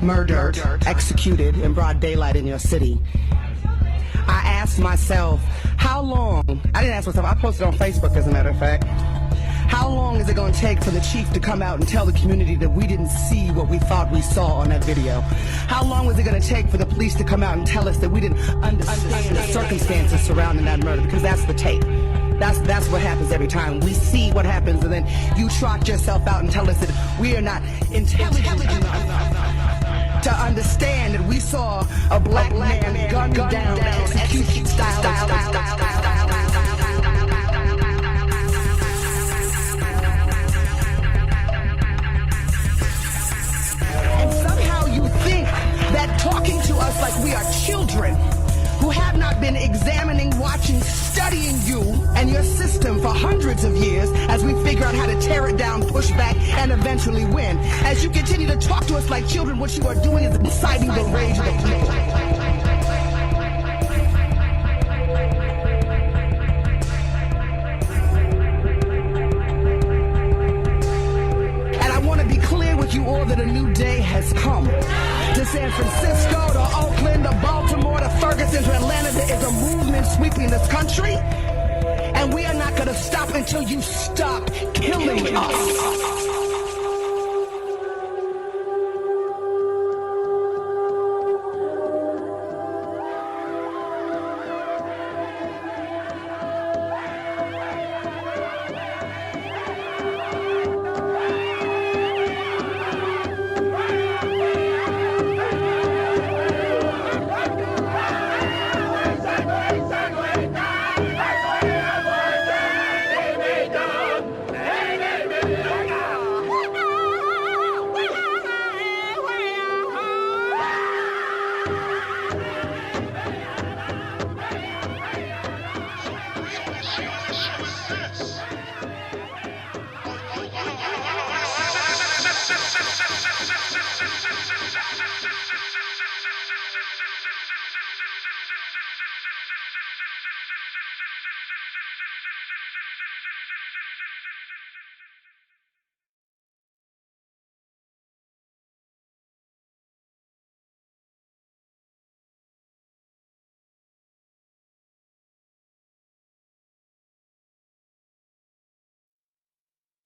murdered, executed in broad daylight in your city. I asked myself, how long, I didn't ask myself, I posted on Facebook as a matter of fact, how long is it going to take for the chief to come out and tell the community that we didn't see what we thought we saw on that video? How long is it going to take for the police to come out and tell us that we didn't understand the circumstances surrounding that murder? Because that's the tape. That's what happens every time. We see what happens, and then you trot yourself out and tell us that we are not intelligent enough to understand that we saw a black man gunned down, execution style. That talking to us like we are children who have not been examining, watching, studying you and your system for hundreds of years as we figure out how to tear it down, push back, and eventually win. As you continue to talk to us like children, what you are doing is inciting the rage of the people. You all that a new day has come. To San Francisco, to Oakland, to Baltimore, to Ferguson, to Atlanta, there is a movement sweeping this country, and we are not going to stop until you stop killing us.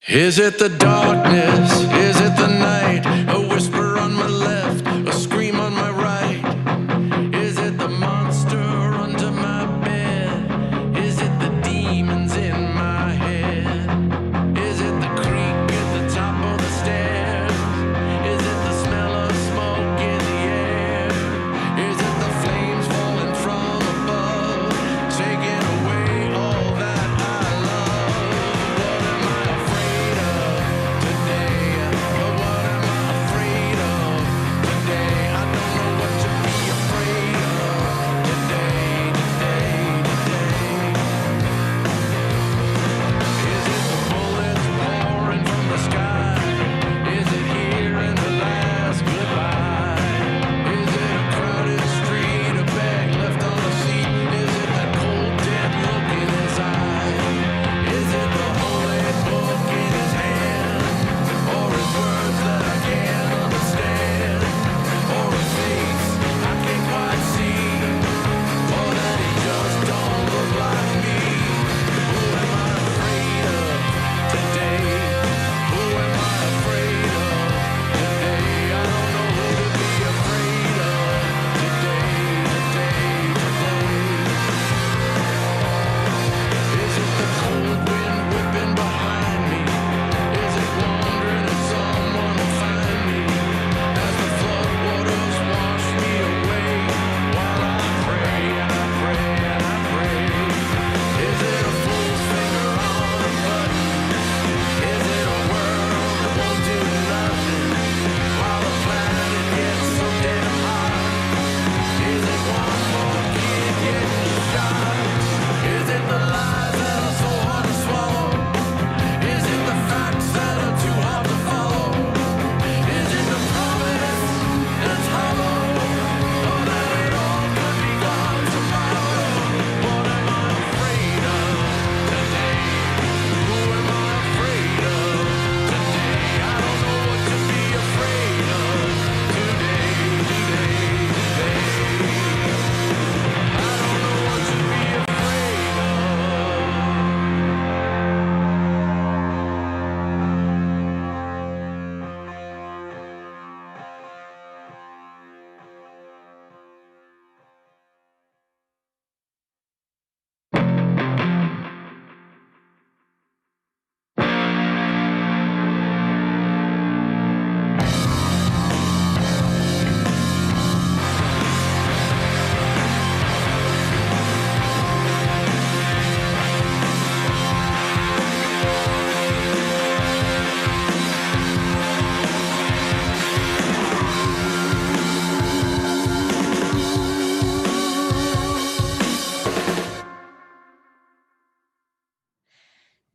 Is it the darkness? Is it the night? A whisper on my left, a scream on my right. Is it the monster under my bed? Is it the demons in my head? Is it the creak at the top of the stairs? Is it the smell of smoke in the air? Is it the flames falling from above, taking away all that I love? What am I afraid of today? But what am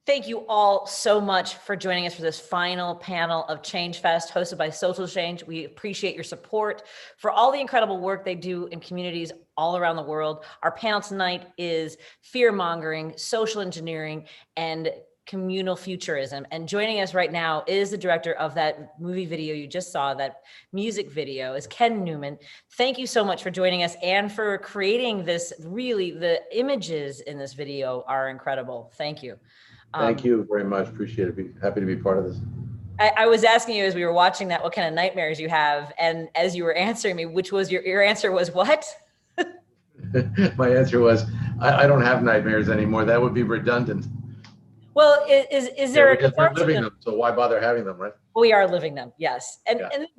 Thank you all so much for joining us for this final panel of Change Fest hosted by Social Change. We appreciate your support for all the incredible work they do in communities all around the world. Our panel tonight is fear mongering, social engineering, and communal futurism. And joining us right now is the director of that movie video you just saw, that music video, is Ken Newman. Thank you so much for joining us and for creating this. Really, the images in this video are incredible. Thank you. Thank you very much. Appreciate it. Happy to be part of this. I was asking you as we were watching that, what kind of nightmares you have. And as you were answering me, which was your answer was what? My answer was, I don't have nightmares anymore. That would be redundant. Well, is there because we're living them, so why bother having them, right? We are living them, yes.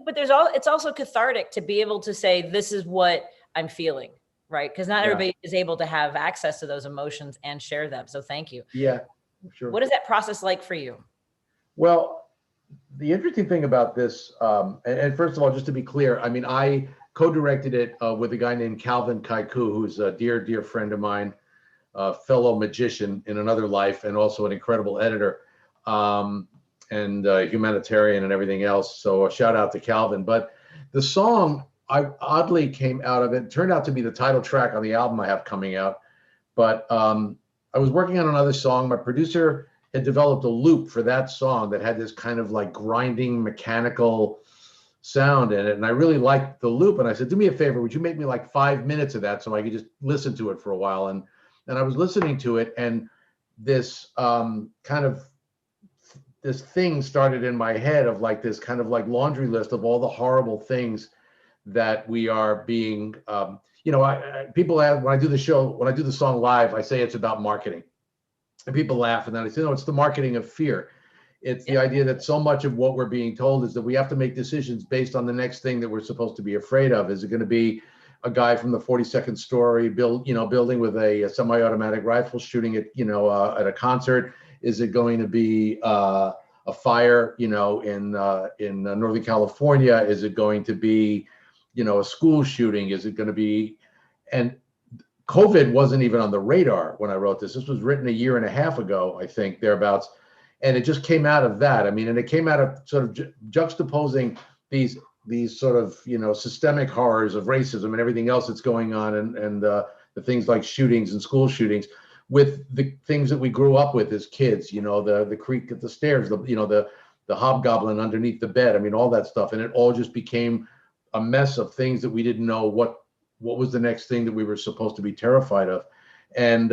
But it's also cathartic to be able to say, this is what I'm feeling, right? Because not everybody is able to have access to those emotions and share them. So thank you. Yeah, sure. What is that process like for you? Well, the interesting thing about this, and first of all, just to be clear, I mean, I co-directed it with a guy named Calvin Kaiku, who's a dear, dear friend of mine, a fellow magician in another life, and also an incredible editor, and humanitarian and everything else. So a shout out to Calvin. But the song, I oddly came out of it, turned out to be the title track on the album I have coming out. But I was working on another song. My producer had developed a loop for that song that had this kind of like grinding mechanical sound in it. And I really liked the loop. And I said, do me a favor, would you make me like 5 minutes of that so I could just listen to it for a while? And I was listening to it, and this this thing started in my head of like this kind of like laundry list of all the horrible things that we are being, people ask, when I do the show, when I do the song live, I say it's about marketing. And people laugh, and then I say, no, it's the marketing of fear. It's the idea that so much of what we're being told is that we have to make decisions based on the next thing that we're supposed to be afraid of. Is it going to be a guy from the 42nd story building with a semi-automatic rifle shooting at a concert? Is it going to be a fire, in Northern California? Is it going to be, a school shooting? Is it going to be, and COVID wasn't even on the radar when I wrote this. This was written 1.5 years ago, I think, thereabouts. And it just came out of that. I mean, and it came out of sort of juxtaposing these sort of, systemic horrors of racism and everything else that's going on, and the things like shootings and school shootings, with the things that we grew up with as kids, the creak at the stairs, the hobgoblin underneath the bed. I mean, all that stuff. And it all just became a mess of things that we didn't know what was the next thing that we were supposed to be terrified of. And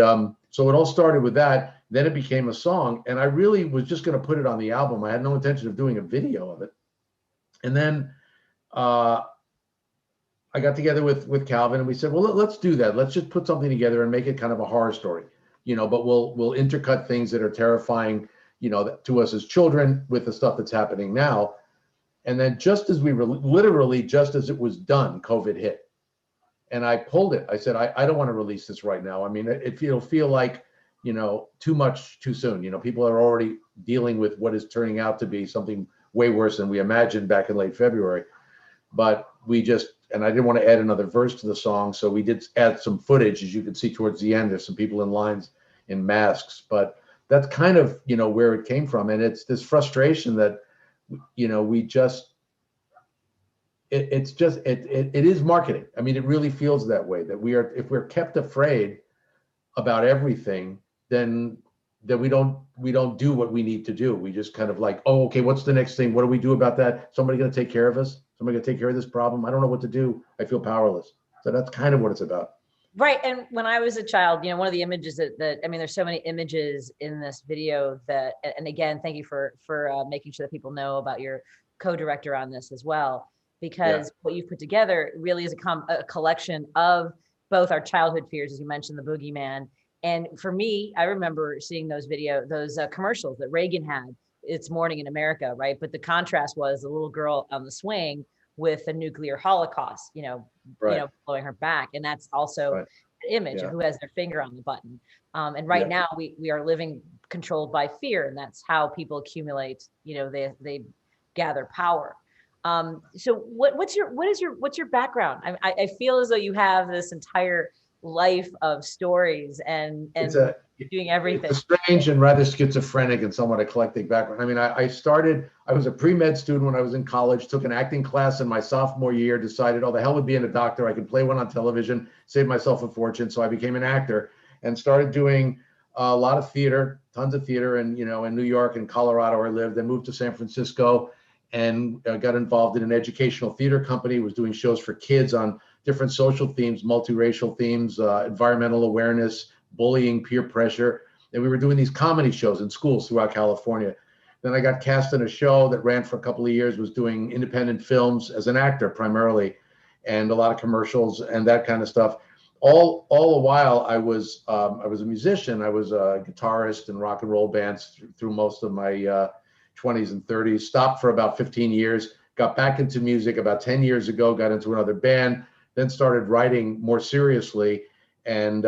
so it all started with that. Then it became a song, and I really was just going to put it on the album. I had no intention of doing a video of it. And then I got together with Calvin, and we said, well, let's do that. Let's just put something together and make it kind of a horror story, but we'll intercut things that are terrifying, to us as children with the stuff that's happening now. And then just as we were literally, just as it was done, COVID hit. And I pulled it. I said, I don't want to release this right now. I mean, it'll feel like, too much too soon. People are already dealing with what is turning out to be something way worse than we imagined back in late February. But and I didn't want to add another verse to the song. So we did add some footage. As you can see towards the end, there's some people in lines in masks. But that's kind of, where it came from. And it's this frustration that, it is marketing. I mean, it really feels that way, that if we're kept afraid about everything, then we don't do what we need to do. We just kind of like, oh, okay, what's the next thing? What do we do about that? Somebody going to take care of us? Somebody going to take care of this problem? I don't know what to do. I feel powerless. So that's kind of what it's about. Right. And when I was a child, one of the images that there's so many images in this video that, and again, thank you for making sure that people know about your co-director on this as well, because what you've put together really is a collection of both our childhood fears, as you mentioned, the boogeyman. And for me, I remember seeing those commercials that Reagan had, It's Morning in America, right? But the contrast was the little girl on the swing with a nuclear holocaust, blowing her back. And that's also an image of who has their finger on the button. And now we are living controlled by fear, and that's how people accumulate, they gather power. So what's your background? I feel as though you have this entire life of stories and doing everything. It's a strange and rather schizophrenic and somewhat eclectic background. I mean, I was a pre-med student when I was in college, took an acting class in my sophomore year, decided, oh, the hell with being a doctor. I could play one on television, save myself a fortune. So I became an actor and started doing a lot of theater, tons of theater, and in New York and Colorado where I lived. Then moved to San Francisco and got involved in an educational theater company, was doing shows for kids on different social themes, multiracial themes, environmental awareness, bullying, peer pressure. And we were doing these comedy shows in schools throughout California. Then I got cast in a show that ran for a couple of years, was doing independent films as an actor primarily, and a lot of commercials and that kind of stuff. All the while I was a musician. I was a guitarist in rock and roll bands through most of my 20s and 30s. Stopped for about 15 years, got back into music about 10 years ago, got into another band, then started writing more seriously, and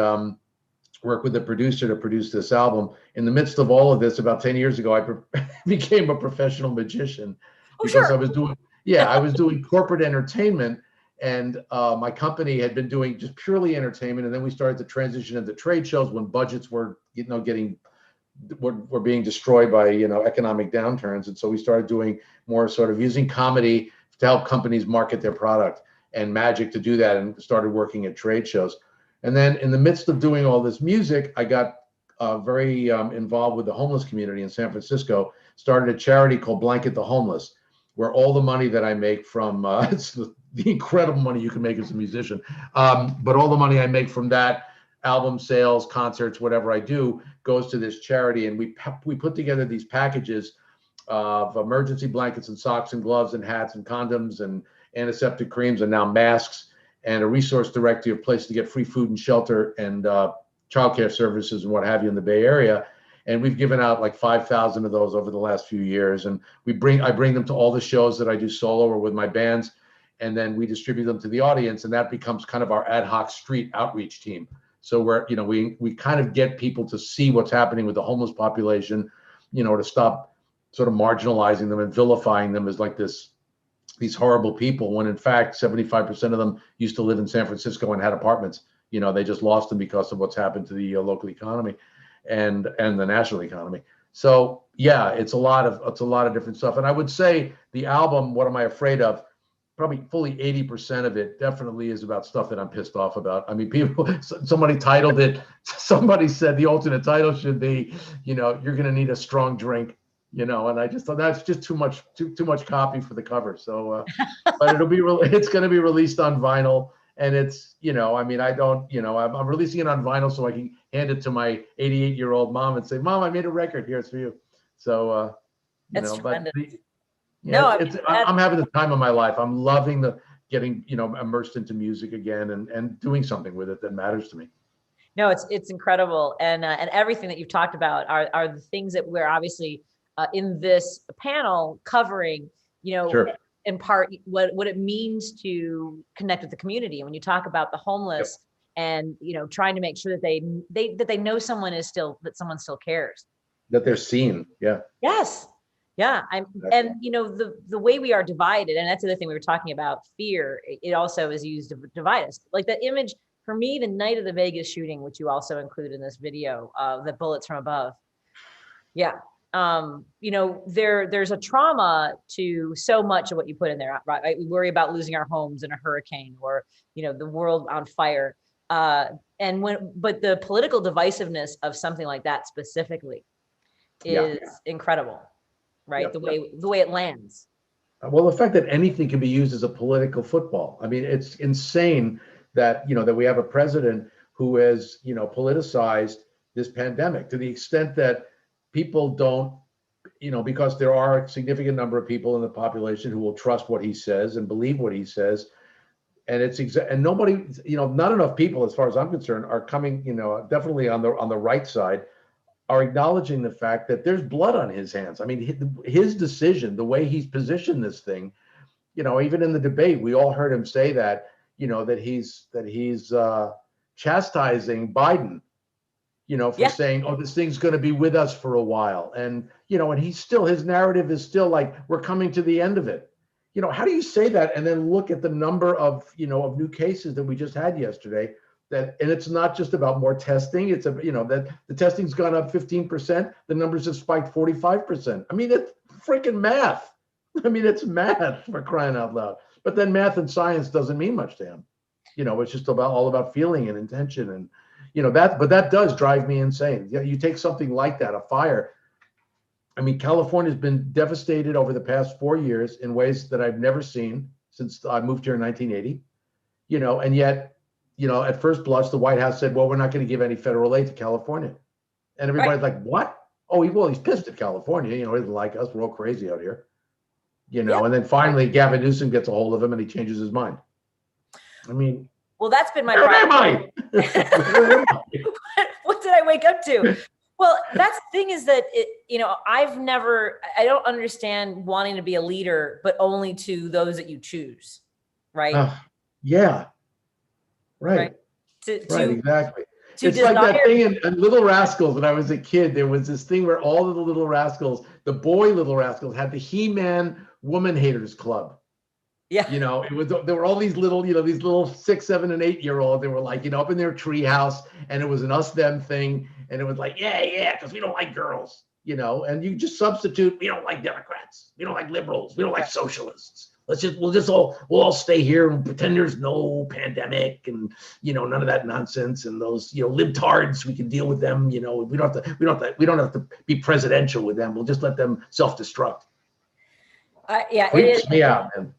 worked with a producer to produce this album. In the midst of all of this, about 10 years ago, I became a professional magician because I was doing corporate entertainment, and my company had been doing just purely entertainment. And then we started to transition into trade shows when budgets were, were being destroyed by, economic downturns. And so we started doing more sort of using comedy to help companies market their product, and magic to do that, and started working at trade shows. And then in the midst of doing all this music, I got very involved with the homeless community in San Francisco, started a charity called Blanket the Homeless, where all the money that I make from, it's the incredible money you can make as a musician, but all the money I make from that, album sales, concerts, whatever I do, goes to this charity. And we put together these packages of emergency blankets and socks and gloves and hats and condoms and antiseptic creams and now masks, and a resource directory, a place to get free food and shelter and childcare services and what have you in the Bay Area. And we've given out like 5,000 of those over the last few years. And I bring them to all the shows that I do solo or with my bands, and then we distribute them to the audience, and that becomes kind of our ad hoc street outreach team. So we kind of get people to see what's happening with the homeless population, to stop sort of marginalizing them and vilifying them as like these horrible people, when in fact 75% of them used to live in San Francisco and had apartments. They just lost them because of what's happened to the local economy and the national economy. So yeah, it's a lot of different stuff. And I would say the album, What Am I Afraid Of? Probably fully 80% of it definitely is about stuff that I'm pissed off about. I mean, somebody titled it, somebody said the alternate title should be, you're going to need a strong drink. And I just thought that's just too much copy for the cover. So, but it's going to be released on vinyl, and it's, I'm releasing it on vinyl so I can hand it to my 88-year-old mom and say, Mom, I made a record. Here, it's for you. So, That's tremendous. I'm having the time of my life. I'm loving getting, immersed into music again and doing something with it that matters to me. No, it's incredible. And everything that you've talked about are the things that we're obviously in this panel covering, Sure. in part what it means to connect with the community. And when you talk about the homeless, yep, and trying to make sure that they know someone still cares, that they're seen. Yeah. Yes. Yeah. And the way we are divided, and that's the other thing we were talking about, fear, it also is used to divide us. Like the image for me, the night of the Vegas shooting, which you also include in this video, the bullets from above. Yeah. There's a trauma to so much of what you put in there, right? We worry about losing our homes in a hurricane or, the world on fire. But the political divisiveness of something like that specifically is incredible, right? Yep. The way it lands. Well, the fact that anything can be used as a political football. I mean, it's insane that, that we have a president who has, politicized this pandemic to the extent that people don't, because there are a significant number of people in the population who will trust what he says and believe what he says. And and nobody, not enough people, as far as I'm concerned, are coming, definitely on the right side, are acknowledging the fact that there's blood on his hands. I mean, his decision, the way he's positioned this thing, even in the debate, we all heard him say that, that he's chastising Biden, for saying, oh, this thing's going to be with us for a while. And, and his narrative is still like, we're coming to the end of it. How do you say that and then look at the number of, of new cases that we just had yesterday? that, and it's not just about more testing. It's a, that the testing's gone up 15%. The numbers have spiked 45%. I mean, it's freaking math. I mean, it's math, for crying out loud. But then math and science doesn't mean much to him. It's just all about feeling and intention, and but that does drive me insane. You take something like that, a fire. I mean, California's been devastated over the past 4 years in ways that I've never seen since I moved here in 1980. And yet, at first blush, the White House said, well, we're not going to give any federal aid to California. And everybody's like, what? Oh, he's pissed at California. He doesn't like us. We're all crazy out here. And then finally Gavin Newsom gets a hold of him and he changes his mind. I mean, well, that's been my where am problem. I? What did I wake up to? Well, that's the thing, is that I don't understand wanting to be a leader, but only to those that you choose. Right. Yeah. Right. Exactly. It's like that thing in Little Rascals. When I was a kid, there was this thing where all of the Little Rascals, the boy Little Rascals, had the He-Man Woman Haters Club. Yeah. There were all these little, these little 6, 7, and 8-year-olds. They were like, up in their treehouse, and it was an us-them thing. And it was like, yeah, because we don't like girls, and you just substitute. We don't like Democrats. We don't like liberals. We don't like socialists. We'll all stay here and pretend there's no pandemic and, none of that nonsense. And those, libtards, we can deal with them. We don't have to be presidential with them. We'll just let them self-destruct. Freaks me out, man.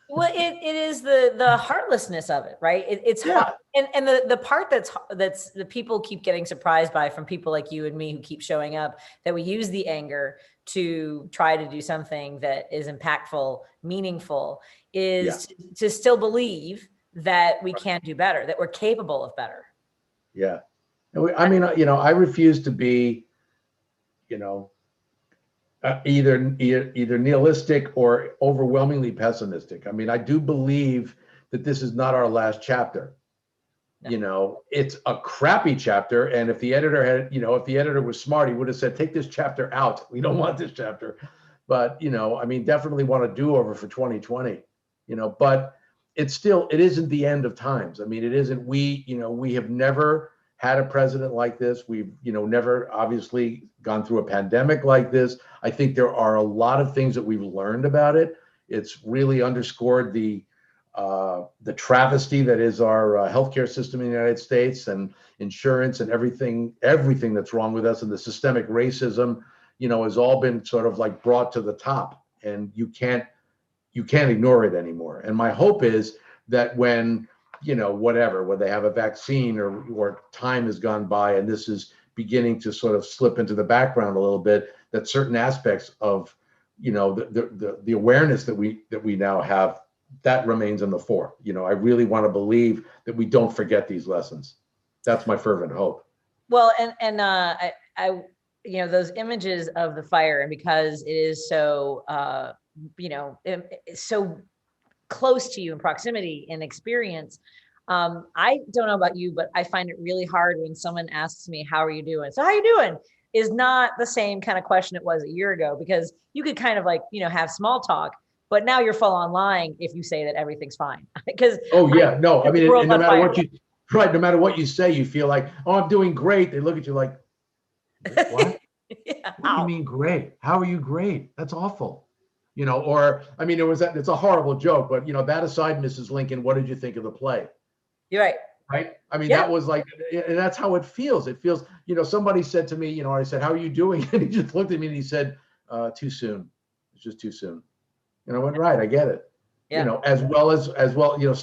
Well, it is the heartlessness of it, right? It's hard. And the part that's the people keep getting surprised by, from people like you and me who keep showing up, that we use the anger to try to do something that is impactful, meaningful, is to still believe that we can do better, that we're capable of better. Yeah. I mean, I refuse to be, either nihilistic or overwhelmingly pessimistic. I mean, I do believe that this is not our last chapter. No. It's a crappy chapter. And if the editor had, if the editor was smart, he would have said, take this chapter out. We don't want this chapter. But, I mean, definitely want a do-over for 2020, but it isn't the end of times. I mean, it isn't, we have never had a president like this. We've, never obviously gone through a pandemic like this. I think there are a lot of things that we've learned about it. It's really underscored the travesty that is our healthcare system in the United States, and insurance, and everything that's wrong with us, and the systemic racism, has all been sort of like brought to the top, and you can't ignore it anymore. And my hope is that when whether they have a vaccine or time has gone by and this is beginning to sort of slip into the background a little bit, that certain aspects of, the awareness that we now have, that remains in the fore. I really want to believe that we don't forget these lessons. That's my fervent hope. Well, and I those images of the fire, and because it is so, it's so close to you in proximity and experience. I don't know about you, but I find it really hard when someone asks me, how are you doing? So how you doing is not the same kind of question it was a year ago, because you could kind of like, have small talk, but now you're full on lying if you say that everything's fine. Because no matter what you say, you feel like, oh, I'm doing great. They look at you like, what? Yeah. What do you mean great? How are you great? That's awful. Or, I mean, it's a horrible joke, but, that aside, Mrs. Lincoln, what did you think of the play? You're right. Right. I mean, that was like, and that's how it feels. It feels, somebody said to me, I said, how are you doing? And he just looked at me and he said, too soon. It's just too soon. And I went, right, I get it. Yeah. As well,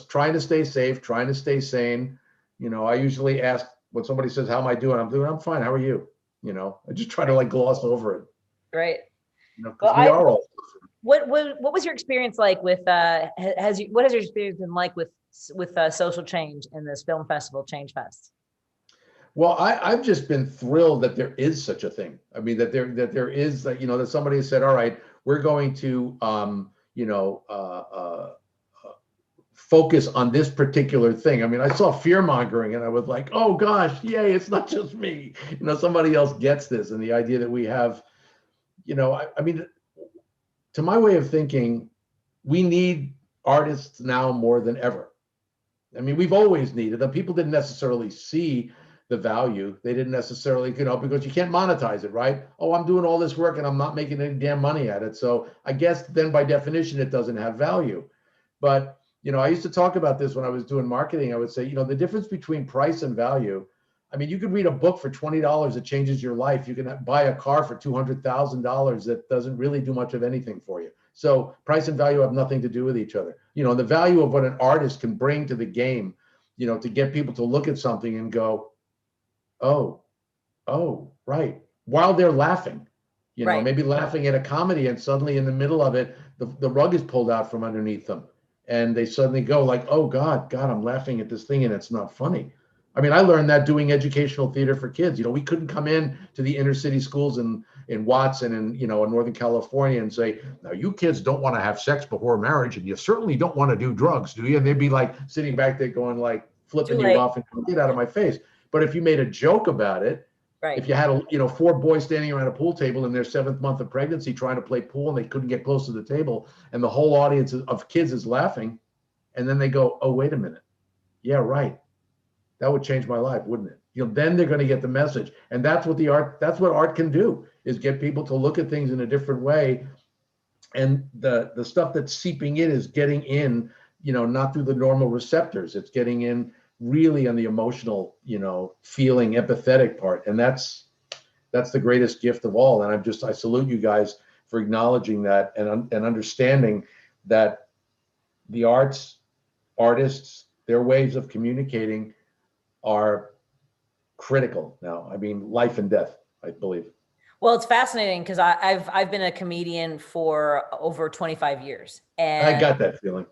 trying to stay safe, trying to stay sane. I usually ask when somebody says, how am I doing? I'm fine. How are you? I just try to like gloss over it. Right. Because we are all. What was your experience like with what has your experience been like with social change in this film festival, Change Fest? Well, I've just been thrilled that there is such a thing. I mean, that there is that, that somebody has said, all right, we're going to focus on this particular thing. I mean, I saw fear mongering and I was like, oh gosh, yay, it's not just me. Somebody else gets this. And the idea that we have, I mean, to my way of thinking, we need artists now more than ever. I mean, we've always needed them. People didn't necessarily see the value. They didn't necessarily, because you can't monetize it, right? Oh, I'm doing all this work and I'm not making any damn money at it. So I guess then by definition, it doesn't have value. But, I used to talk about this when I was doing marketing. I would say, the difference between price and value. I mean, you could read a book for $20 that changes your life. You can buy a car for $200,000 that doesn't really do much of anything for you. So price and value have nothing to do with each other. The value of what an artist can bring to the game, to get people to look at something and go, oh, right. While they're laughing, Right. maybe laughing at a comedy, and suddenly in the middle of it, the rug is pulled out from underneath them. And they suddenly go like, oh God, I'm laughing at this thing and it's not funny. I mean, I learned that doing educational theater for kids. We couldn't come in to the inner city schools in Watson and, in Northern California and say, now you kids don't want to have sex before marriage and you certainly don't want to do drugs, do you? And they'd be like sitting back there going like flipping you off and get out of my face. But if you made a joke about it, Right. If you had, 4 boys standing around a pool table in their 7th month of pregnancy trying to play pool and they couldn't get close to the table and the whole audience of kids is laughing, and then they go, oh, wait a minute. Yeah, right. That would change my life, wouldn't it? Then they're going to get the message. And that's what art can do, is get people to look at things in a different way. And the stuff that's seeping in is getting in, not through the normal receptors. It's getting in really on the emotional, feeling, empathetic part. And that's the greatest gift of all. And I salute you guys for acknowledging that and understanding that the artists, their ways of communicating are critical now. I mean, life and death, I believe. Well, it's fascinating because I've been a comedian for over 25 years. And I got that feeling.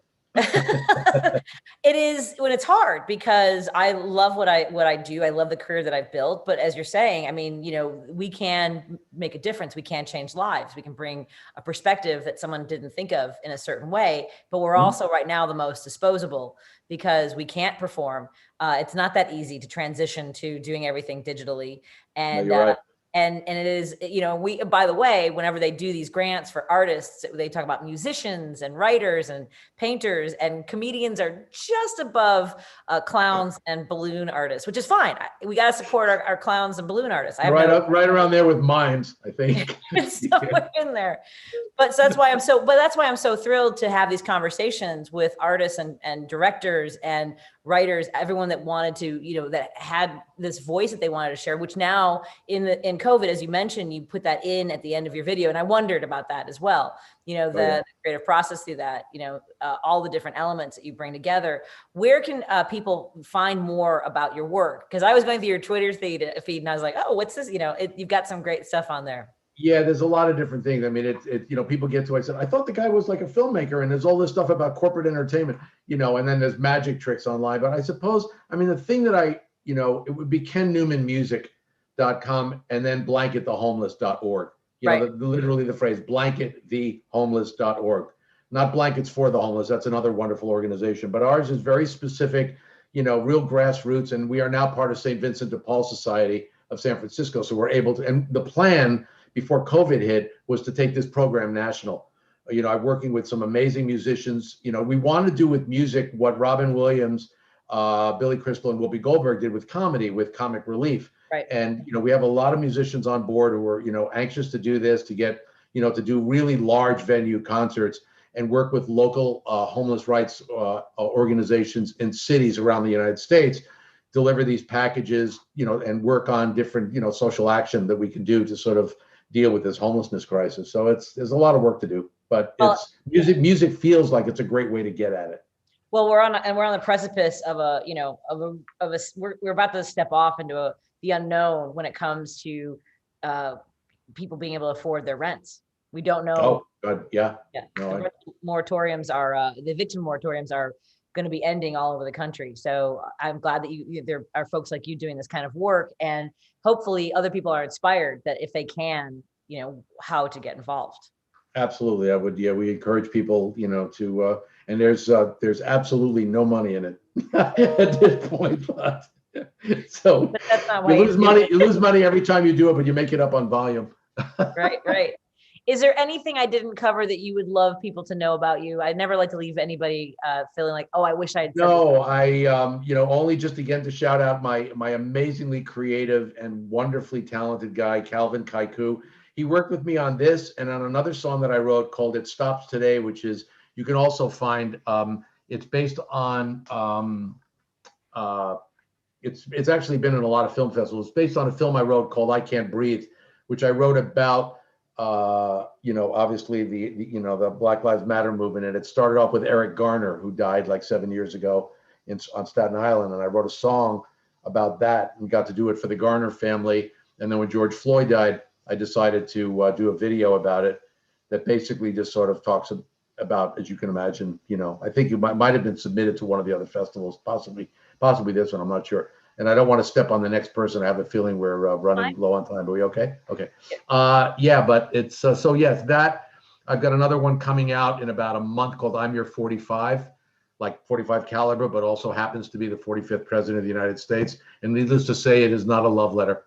It is when it's hard because I love what I do. I love the career that I've built. But as you're saying, I mean, we can make a difference. We can change lives. We can bring a perspective that someone didn't think of in a certain way. But we're also right now the most disposable because we can't perform. It's not that easy to transition to doing everything digitally. And No, you're right. And it is, we, by the way, whenever they do these grants for artists, they talk about musicians and writers and painters, and comedians are just above clowns and balloon artists, which is fine. We got to support our clowns and balloon artists. Right around there with mimes, I think. It's somewhere in there. But so that's why I'm so thrilled to have these conversations with artists and directors and writers, everyone that wanted to, that had this voice that they wanted to share, which now in COVID, as you mentioned, you put that in at the end of your video. And I wondered about that as well. The creative process through that, all the different elements that you bring together. Where can people find more about your work? Because I was going through your Twitter feed and I was like, oh, what's this? You've got some great stuff on there. Yeah, there's a lot of different things. I mean, people get to, I said, I thought the guy was like a filmmaker and there's all this stuff about corporate entertainment, and then there's magic tricks online. But I suppose, the thing that it would be KenNewmanMusic.com and then blanketthehomeless.org. Right. Literally the phrase blanketthehomeless.org. Not Blankets for the Homeless. That's another wonderful organization. But ours is very specific, real grassroots. And we are now part of St. Vincent de Paul Society of San Francisco. So we're able to, and the plan before COVID hit was to take this program national. I'm working with some amazing musicians. We want to do with music what Robin Williams, Billy Crystal, and Whoopi Goldberg did with comedy, with Comic Relief. Right. And, we have a lot of musicians on board who are, anxious to do this, to get, to do really large venue concerts and work with local homeless rights organizations in cities around the United States, deliver these packages, and work on different, social action that we can do to sort of deal with this homelessness crisis. So there's a lot of work to do, but music feels like it's a great way to get at it. Well, we're on the precipice of we're about to step off into the unknown when it comes to people being able to afford their rents. We don't know. Oh, God, yeah. Yeah. No, moratoriums are the eviction moratoriums are going to be ending all over the country. So I'm glad that there are folks like you doing this kind of work, and hopefully other people are inspired that if they can, how to get involved. Absolutely. I would. Yeah. We encourage people, to, and there's absolutely no money in it at this point. But so but that's not you lose money every time you do it, but you make it up on volume. Right. Is there anything I didn't cover that you would love people to know about you? I'd never like to leave anybody feeling like, oh, I wish I had said No, this. only just again to shout out my amazingly creative and wonderfully talented guy, Calvin Kaiku. He worked with me on this and on another song that I wrote called "It Stops Today," which is you can also find. It's based on. It's actually been in a lot of film festivals. It's based on a film I wrote called "I Can't Breathe," which I wrote about. Obviously the Black Lives Matter movement, and it started off with Eric Garner, who died like 7 years ago on Staten Island, and I wrote a song about that and got to do it for the Garner family. And then when George Floyd died, I decided to do a video about it that basically just sort of talks about, as you can imagine, I think it might have been submitted to one of the other festivals, possibly this one, I'm not sure. And I don't want to step on the next person. I have a feeling we're running low on time. Are we okay? Okay. Yeah, but it's so yes, that I've got another one coming out in about a month called "I'm Your 45," like 45 caliber, but also happens to be the 45th president of the United States. And needless to say, it is not a love letter.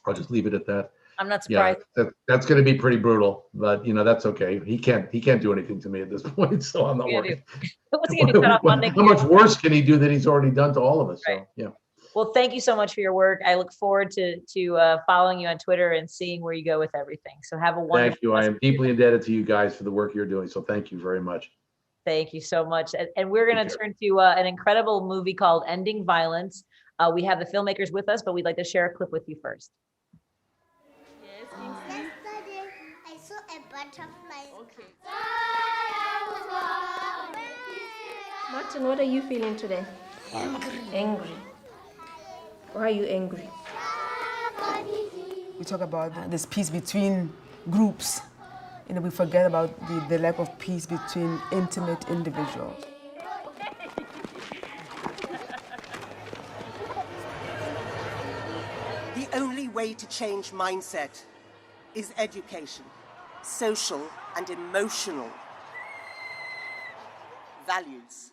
I'll just leave it at that. I'm not surprised. Yeah, that's going to be pretty brutal, but that's okay. He can't do anything to me at this point, so I'm not worried. What's he gonna do? Cut off funding? How much worse can he do than he's already done to all of us? Right. So yeah. Well, thank you so much for your work. I look forward to following you on Twitter and seeing where you go with everything. So have a wonderful. Thank you. I am deeply indebted to you guys for the work you're doing. So thank you very much. Thank you so much. And we're going to turn to an incredible movie called Ending Violence. We have the filmmakers with us, but we'd like to share a clip with you first. Yesterday, I saw a butterfly. Okay. Martin, what are you feeling today? Angry. Why are you angry? We talk about this peace between groups. We forget about the lack of peace between intimate individuals. The only way to change mindset is education, social and emotional values.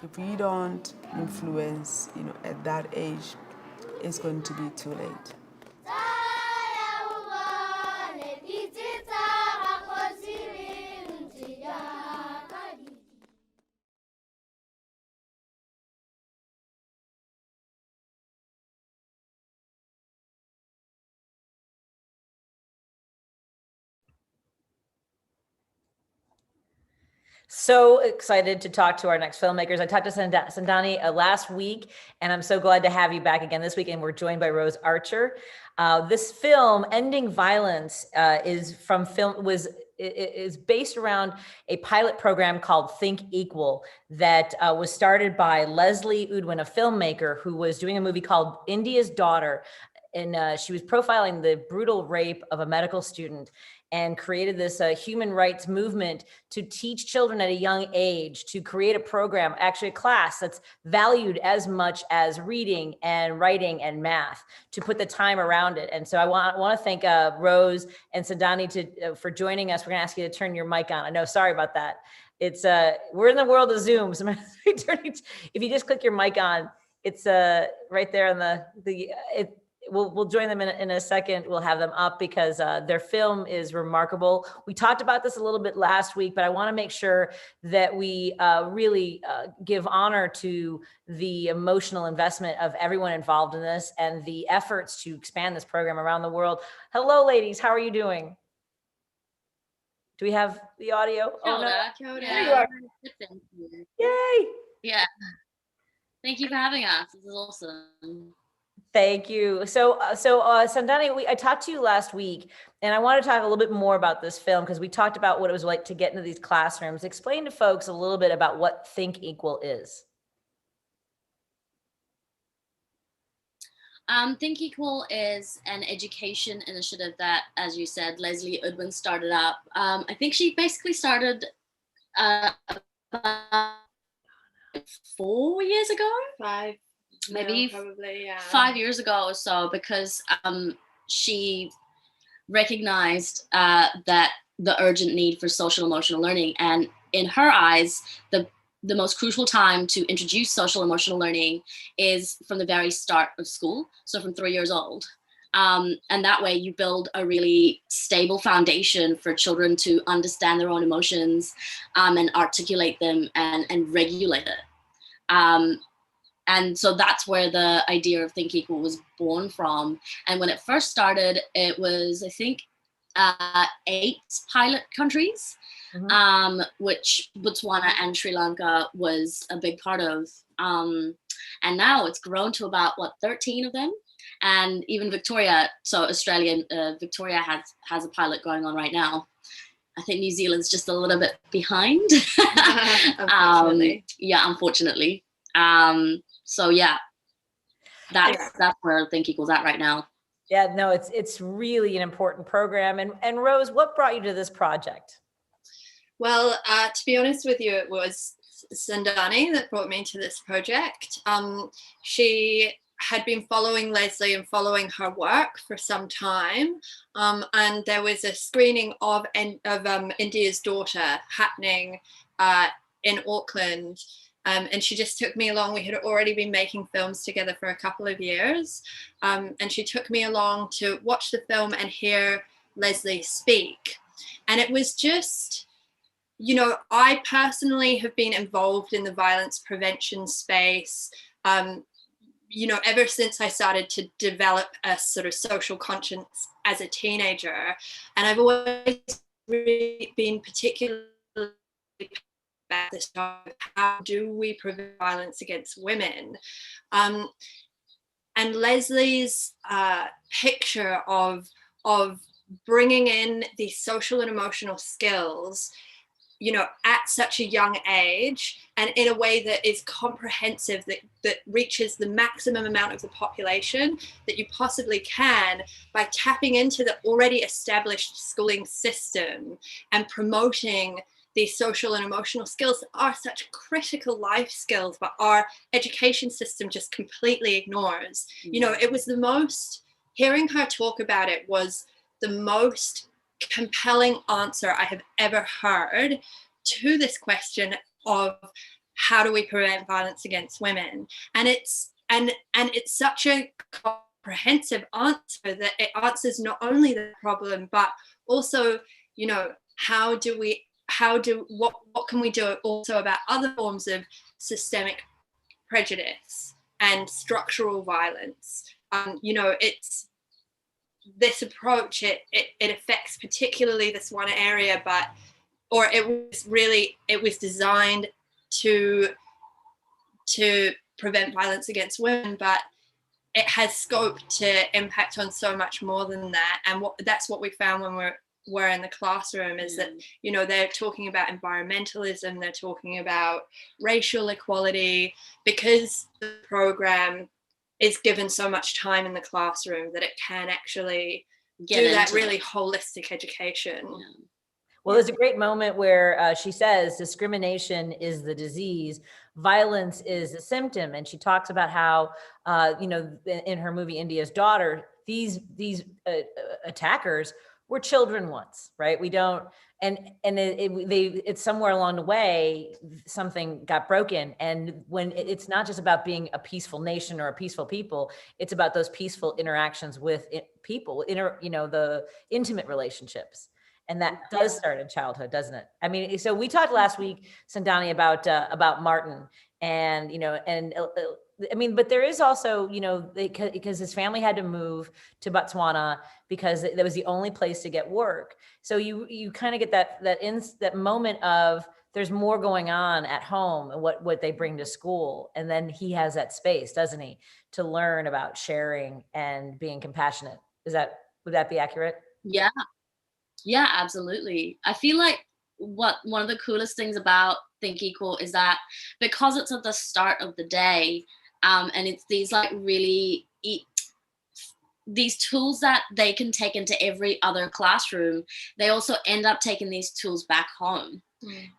If we don't influence, at that age, it's going to be too late. So excited to talk to our next filmmakers. I talked to Sandani last week, and I'm so glad to have you back again this week. And we're joined by Rose Archer. This film, Ending Violence, is based around a pilot program called Think Equal that was started by Leslie Udwin, a filmmaker who was doing a movie called India's Daughter. And she was profiling the brutal rape of a medical student and created this human rights movement to teach children at a young age to create a program, actually a class that's valued as much as reading and writing and math, to put the time around it. And so I want to thank Rose and Sandani for joining us. We're going to ask you to turn your mic on. I know, sorry about that. It's we're in the world of Zoom. So if you just click your mic on, it's right there on We'll join them in a second. We'll have them up because their film is remarkable. We talked about this a little bit last week, but I want to make sure that we really give honor to the emotional investment of everyone involved in this and the efforts to expand this program around the world. Hello, ladies. How are you doing? Do we have the audio? Coda. There you are. Yay. Yeah. Thank you for having us. This is awesome. Thank you. So Sandani, I talked to you last week, and I want to talk a little bit more about this film because we talked about what it was like to get into these classrooms. Explain to folks a little bit about what Think Equal is. Think Equal is an education initiative that, as you said, Leslie Udwin started up. I think she basically started about 4 years ago. Maybe probably 5 years ago or so, because she recognized that the urgent need for social emotional learning, and in her eyes, the the most crucial time to introduce social emotional learning is from the very start of school, so from 3 years old. And that way you build a really stable foundation for children to understand their own emotions and articulate them and regulate it. And so that's where the idea of Think Equal was born from. And when it first started, it was, I think, 8 pilot countries, which Botswana and Sri Lanka was a big part of. And now it's grown to about, 13 of them. And even Victoria, so Australia, Victoria has a pilot going on right now. I think New Zealand's just a little bit behind. Unfortunately. Unfortunately. So yeah, that's where Think Equal's at right now. Yeah, no, it's really an important program. And Rose, what brought you to this project? Well, to be honest with you, it was Sandani that brought me to this project. She had been following Leslie and following her work for some time, and there was a screening of India's Daughter happening in Auckland, and she just took me along. We had already been making films together for a couple of years, and she took me along to watch the film and hear Leslie speak. And it was just, I personally have been involved in the violence prevention space, ever since I started to develop a sort of social conscience as a teenager. And I've always really been particularly about this topic: how do we prevent violence against women? And Leslie's picture of bringing in these social and emotional skills, at such a young age, and in a way that is comprehensive, that reaches the maximum amount of the population that you possibly can by tapping into the already established schooling system and promoting these social and emotional skills that are such critical life skills, but our education system just completely ignores. It was hearing her talk about it was the most compelling answer I have ever heard to this question of how do we prevent violence against women. And it's such a comprehensive answer that it answers not only the problem, but also, what can we do also about other forms of systemic prejudice and structural violence. It's this approach, it affects particularly this one area, it was designed to prevent violence against women, but it has scope to impact on so much more than that. And that's what we found when we're in the classroom, is that they're talking about environmentalism, they're talking about racial equality, because the program is given so much time in the classroom that it can actually do that really holistic education. Yeah. Well, there's a great moment where she says discrimination is the disease, violence is a symptom. And she talks about how, in her movie India's Daughter, these attackers were children once, right? We don't, it's somewhere along the way, something got broken. And when it's not just about being a peaceful nation or a peaceful people, it's about those peaceful interactions with people, the intimate relationships. And that does start in childhood, doesn't it? I mean, so we talked last week, Sandani, about Martin, and but there is also, because his family had to move to Botswana because that was the only place to get work. So you kind of get that moment of there's more going on at home and what they bring to school, and then he has that space, doesn't he, to learn about sharing and being compassionate. Would that be accurate? Yeah, absolutely. I feel like one of the coolest things about Think Equal is that because it's at the start of the day, and it's these these tools that they can take into every other classroom, they also end up taking these tools back home.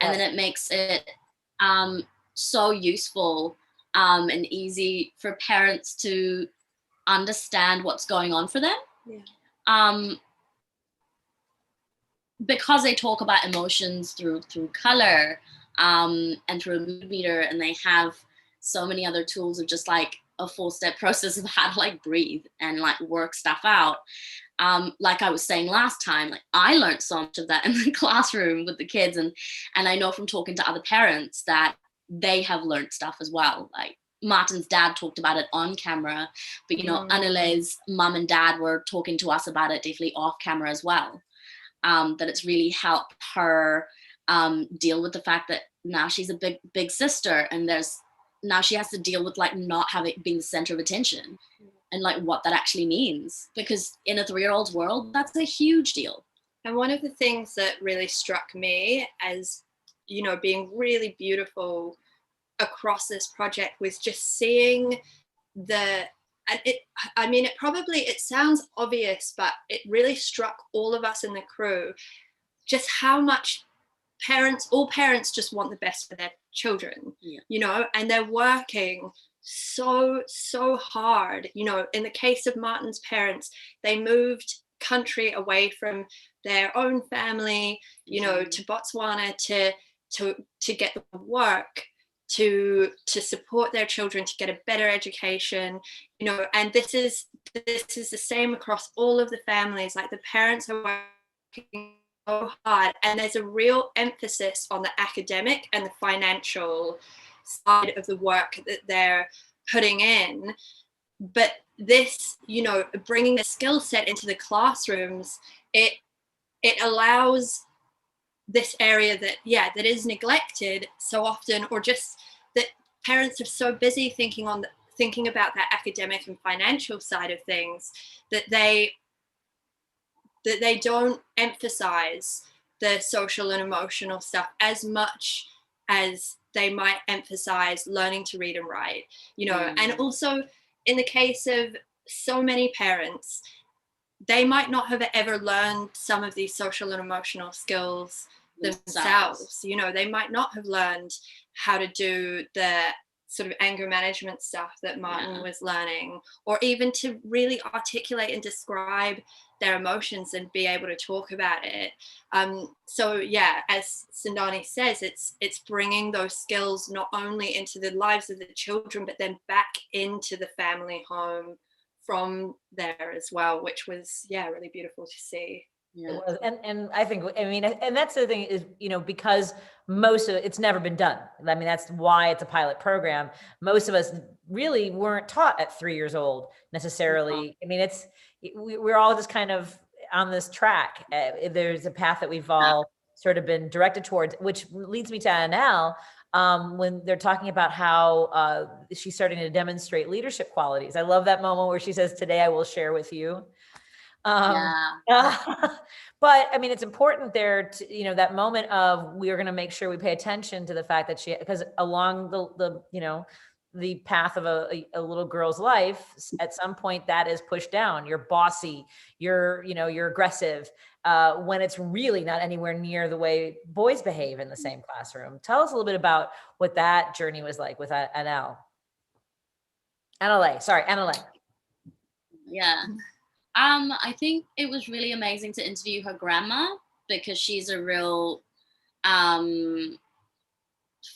And then it makes it so useful and easy for parents to understand what's going on for them. Because they talk about emotions through color, and through a mood meter, and they have so many other tools of just like a 4-step process of how to like breathe and like work stuff out. Like I was saying last time, like I learned so much of that in the classroom with the kids, and I know from talking to other parents that they have learned stuff as well. Like Martin's dad talked about it on camera, but you know, Annale's mum and dad were talking to us about it definitely off camera as well. That it's really helped her deal with the fact that now she's a big sister, and now she has to deal with like not having being the center of attention, and like what that actually means, because in a 3-year-old's world, that's a huge deal. And one of the things that really struck me as, you know, being really beautiful across this project was just seeing it sounds obvious, but it really struck all of us in the crew just how much all parents just want the best for their children, you know, and they're working so hard. You know, in the case of Martin's parents, they moved country away from their own family, you know, to Botswana to get the work, to support their children to get a better education, you know. And this is the same across all of the families. Like the parents are working so hard, and there's a real emphasis on the academic and the financial side of the work that they're putting in. But this, you know, bringing the skill set into the classrooms, it allows this area that is neglected so often, or just that parents are so busy thinking about that academic and financial side of things, that they don't emphasize the social and emotional stuff as much as they might emphasize learning to read and write, you know. And also in the case of so many parents, they might not have ever learned some of these social and emotional skills themselves. You know, they might not have learned how to do the sort of anger management stuff that Martin was learning, or even to really articulate and describe their emotions and be able to talk about it. So yeah, as Sindani says, it's bringing those skills not only into the lives of the children, but then back into the family home from there as well, which was really beautiful to see. Yeah. It was. And I think, I mean, and that's the thing is, you know, because most of it's never been done. I mean, that's why it's a pilot program. Most of us really weren't taught at 3 years old necessarily. I mean, we're all just kind of on this track. There's a path that we've all sort of been directed towards, which leads me to Annelle. When they're talking about how she's starting to demonstrate leadership qualities. I love that moment where she says, "Today I will share with you." But I mean, it's important there to, you know, that moment of we're going to make sure we pay attention to the fact that because along the you know, the path of a little girl's life, at some point that is pushed down. You're bossy, you're aggressive, when it's really not anywhere near the way boys behave in the same classroom. Tell us a little bit about what that journey was like with Annale. Yeah. I think it was really amazing to interview her grandma, because she's a real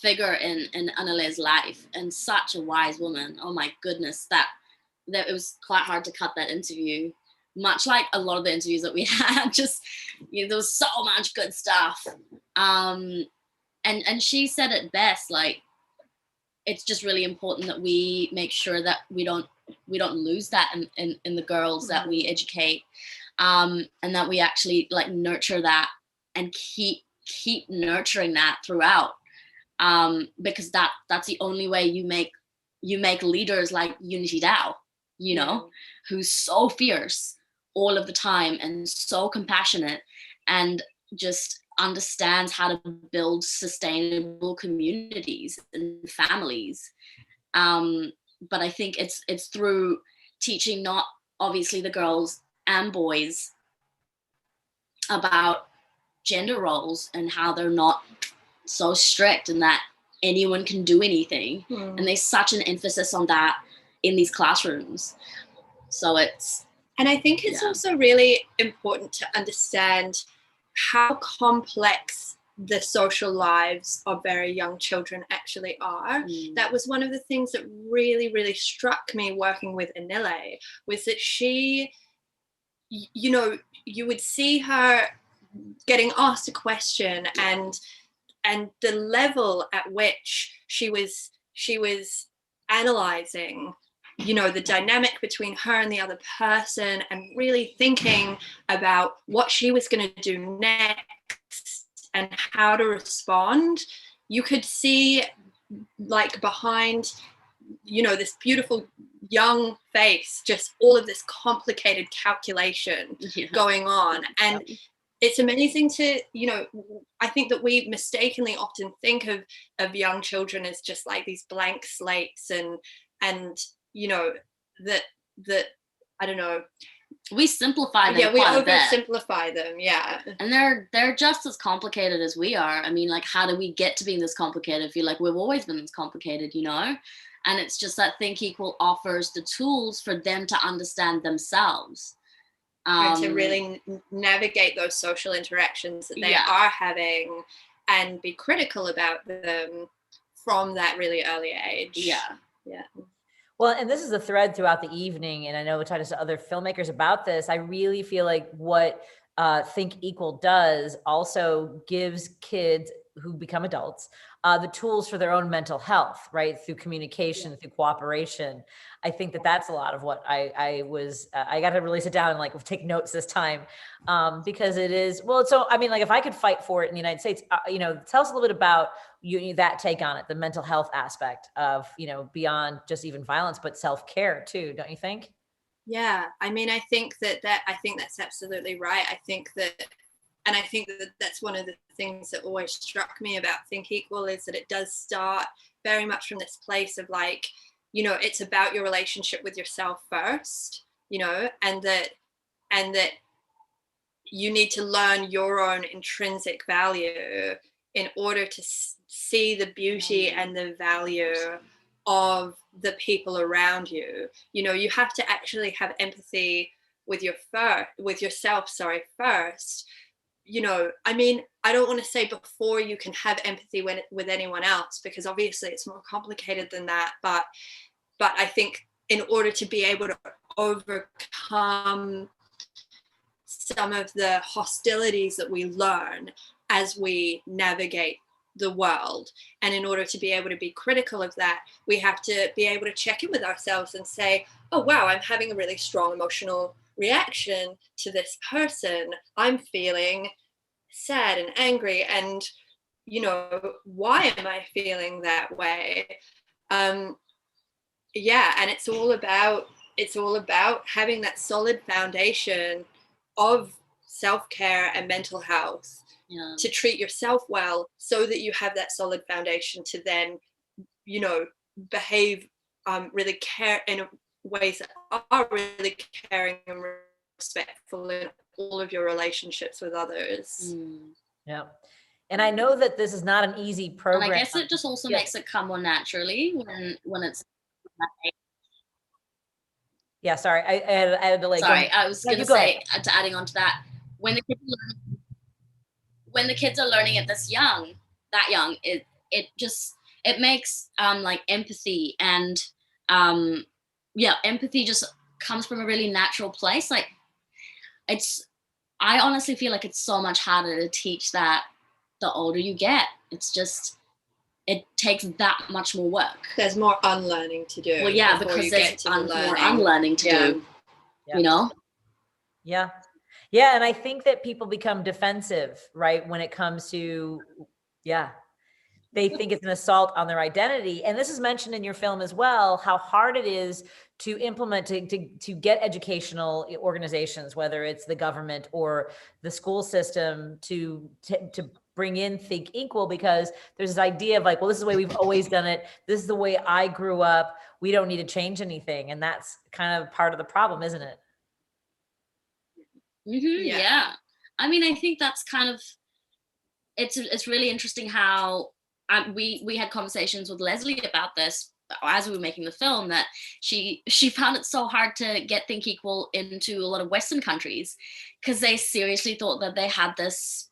figure in Annale's life, and such a wise woman. Oh my goodness, that it was quite hard to cut that interview. Much like a lot of the interviews that we had, just, you know, there was so much good stuff. And she said it best, like, it's just really important that we make sure that we don't lose that in the girls that we educate, and that we actually like nurture that and keep nurturing that throughout, because that's the only way you make leaders like Unity Dao, you know, who's so fierce all of the time and so compassionate and just understands how to build sustainable communities and families. But I think it's through teaching not obviously the girls and boys about gender roles and how they're not so strict and that anyone can do anything. And there's such an emphasis on that in these classrooms. So and I think it's also really important to understand how complex the social lives of very young children actually are. That was one of the things that really, really struck me working with Anile, was that she, you know, you would see her getting asked a question, and the level at which she was analyzing, you know, the dynamic between her and the other person, and really thinking about what she was going to do next and how to respond. You could see, like, behind, you know, this beautiful young face, just all of this complicated calculation going on. And it's amazing to, you know, I think that we mistakenly often think of young children as just like these blank slates, and you know, that I don't know, we simplify them. Yeah, we oversimplify them. Yeah, and they're just as complicated as we are. I mean, like, how do we get to being this complicated? I feel like we've always been this complicated, you know. And it's just that Think Equal offers the tools for them to understand themselves. And to really navigate those social interactions that they are having, and be critical about them from that really early age. Yeah. Well, and this is a thread throughout the evening, and I know we're talking to other filmmakers about this. I really feel like what Think Equal does also gives kids who become adults the tools for their own mental health, right? Through communication, through cooperation. I think that that's a lot of what I got to really sit down and like take notes this time, because it is, well, so, I mean, like if I could fight for it in the United States, you know, tell us a little bit about that take on it, the mental health aspect of, you know, beyond just even violence, but self-care too, don't you think? Yeah, I mean, I think that's absolutely right. I think that that's one of the things that always struck me about Think Equal, is that it does start very much from this place of like, you know, it's about your relationship with yourself first, you know, and that you need to learn your own intrinsic value in order to see the beauty and the value of the people around you. You know, you have to actually have empathy with yourself first. You know, I mean, I don't want to say before you can have empathy with anyone else, because obviously it's more complicated than that. But I think in order to be able to overcome some of the hostilities that we learn as we navigate the world, and in order to be able to be critical of that, we have to be able to check in with ourselves and say, oh wow, I'm having a really strong emotional reaction to this person. I'm feeling sad and angry, and you know, why am I feeling that way? Yeah, and it's all about having that solid foundation of self-care and mental health, to treat yourself well, so that you have that solid foundation to then, you know, behave really care in ways that are really caring and respectful in all of your relationships with others. Yeah. And I know that this is not an easy program. And I guess it just also makes it come more naturally when it's. Yeah, sorry, I had to like. Sorry, I was going to say, adding on to that, when the kids are learning it that young, it makes like empathy and empathy just comes from a really natural place. Like I honestly feel like it's so much harder to teach that the older you get. It's just, it takes that much more work. There's more unlearning to do. Well, yeah, because there's more unlearning to do, you know? Yeah. Yeah. And I think that people become defensive, right? When it comes to, they think it's an assault on their identity. And this is mentioned in your film as well, how hard it is to implement, to get educational organizations, whether it's the government or the school system, to bring in Think Equal, because there's this idea of like, well, this is the way we've always done it. This is the way I grew up. We don't need to change anything. And that's kind of part of the problem, isn't it? Mm-hmm, yeah. I mean, I think that's kind of, it's really interesting how we had conversations with Leslie about this as we were making the film, that she found it so hard to get Think Equal into a lot of Western countries because they seriously thought that they had this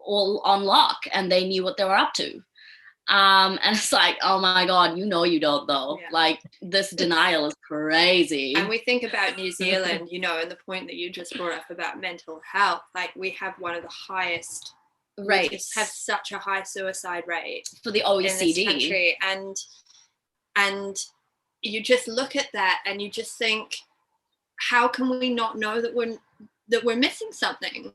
all on lock and they knew what they were up to. And it's like, oh my God, you don't though. Yeah. Like this denial is crazy. And we think about New Zealand, and the point that you just brought up about mental health, like we have one of the highest rates. We just have such a high suicide rate for the in this OECD country. And you just look at that and you just think, how can we not know that we're missing something?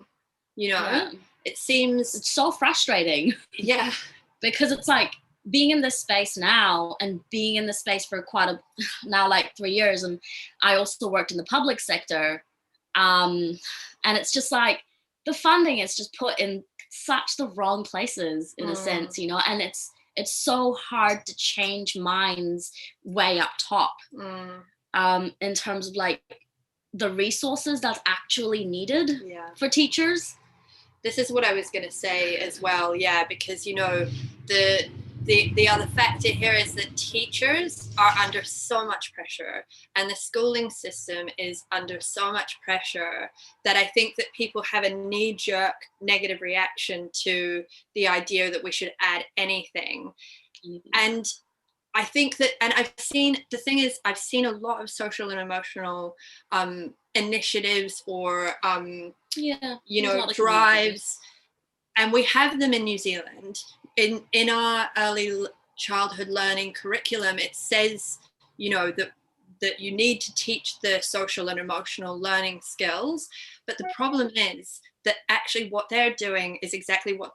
Yeah. It seems it's so frustrating. Yeah. Because it's like being in this space now and being in this space for now like 3 years. And I also worked in the public sector. And it's just like the funding is just put in such the wrong places in a sense, and it's so hard to change minds way up top in terms of like the resources that's actually needed for teachers. This is what I was going to say as well, because the other factor here is that teachers are under so much pressure and the schooling system is under so much pressure that I think that people have a knee-jerk negative reaction to the idea that we should add anything. And I think that, and I've seen a lot of social and emotional initiatives or drives, and we have them in New Zealand. In our early childhood learning curriculum, it says that you need to teach the social and emotional learning skills, but the problem is that actually what they're doing is exactly what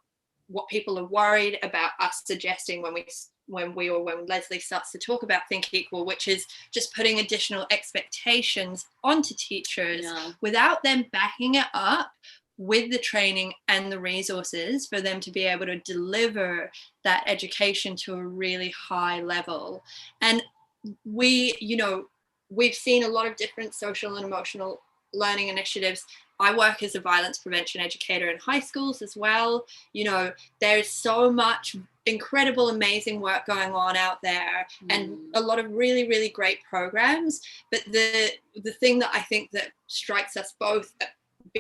people are worried about us suggesting when Leslie starts to talk about Think Equal, which is just putting additional expectations onto teachers without them backing it up with the training and the resources for them to be able to deliver that education to a really high level. And we've seen a lot of different social and emotional learning initiatives. I work as a violence prevention educator in high schools as well. There's so much incredible, amazing work going on out there and a lot of really, really great programs. But the thing that I think that strikes us both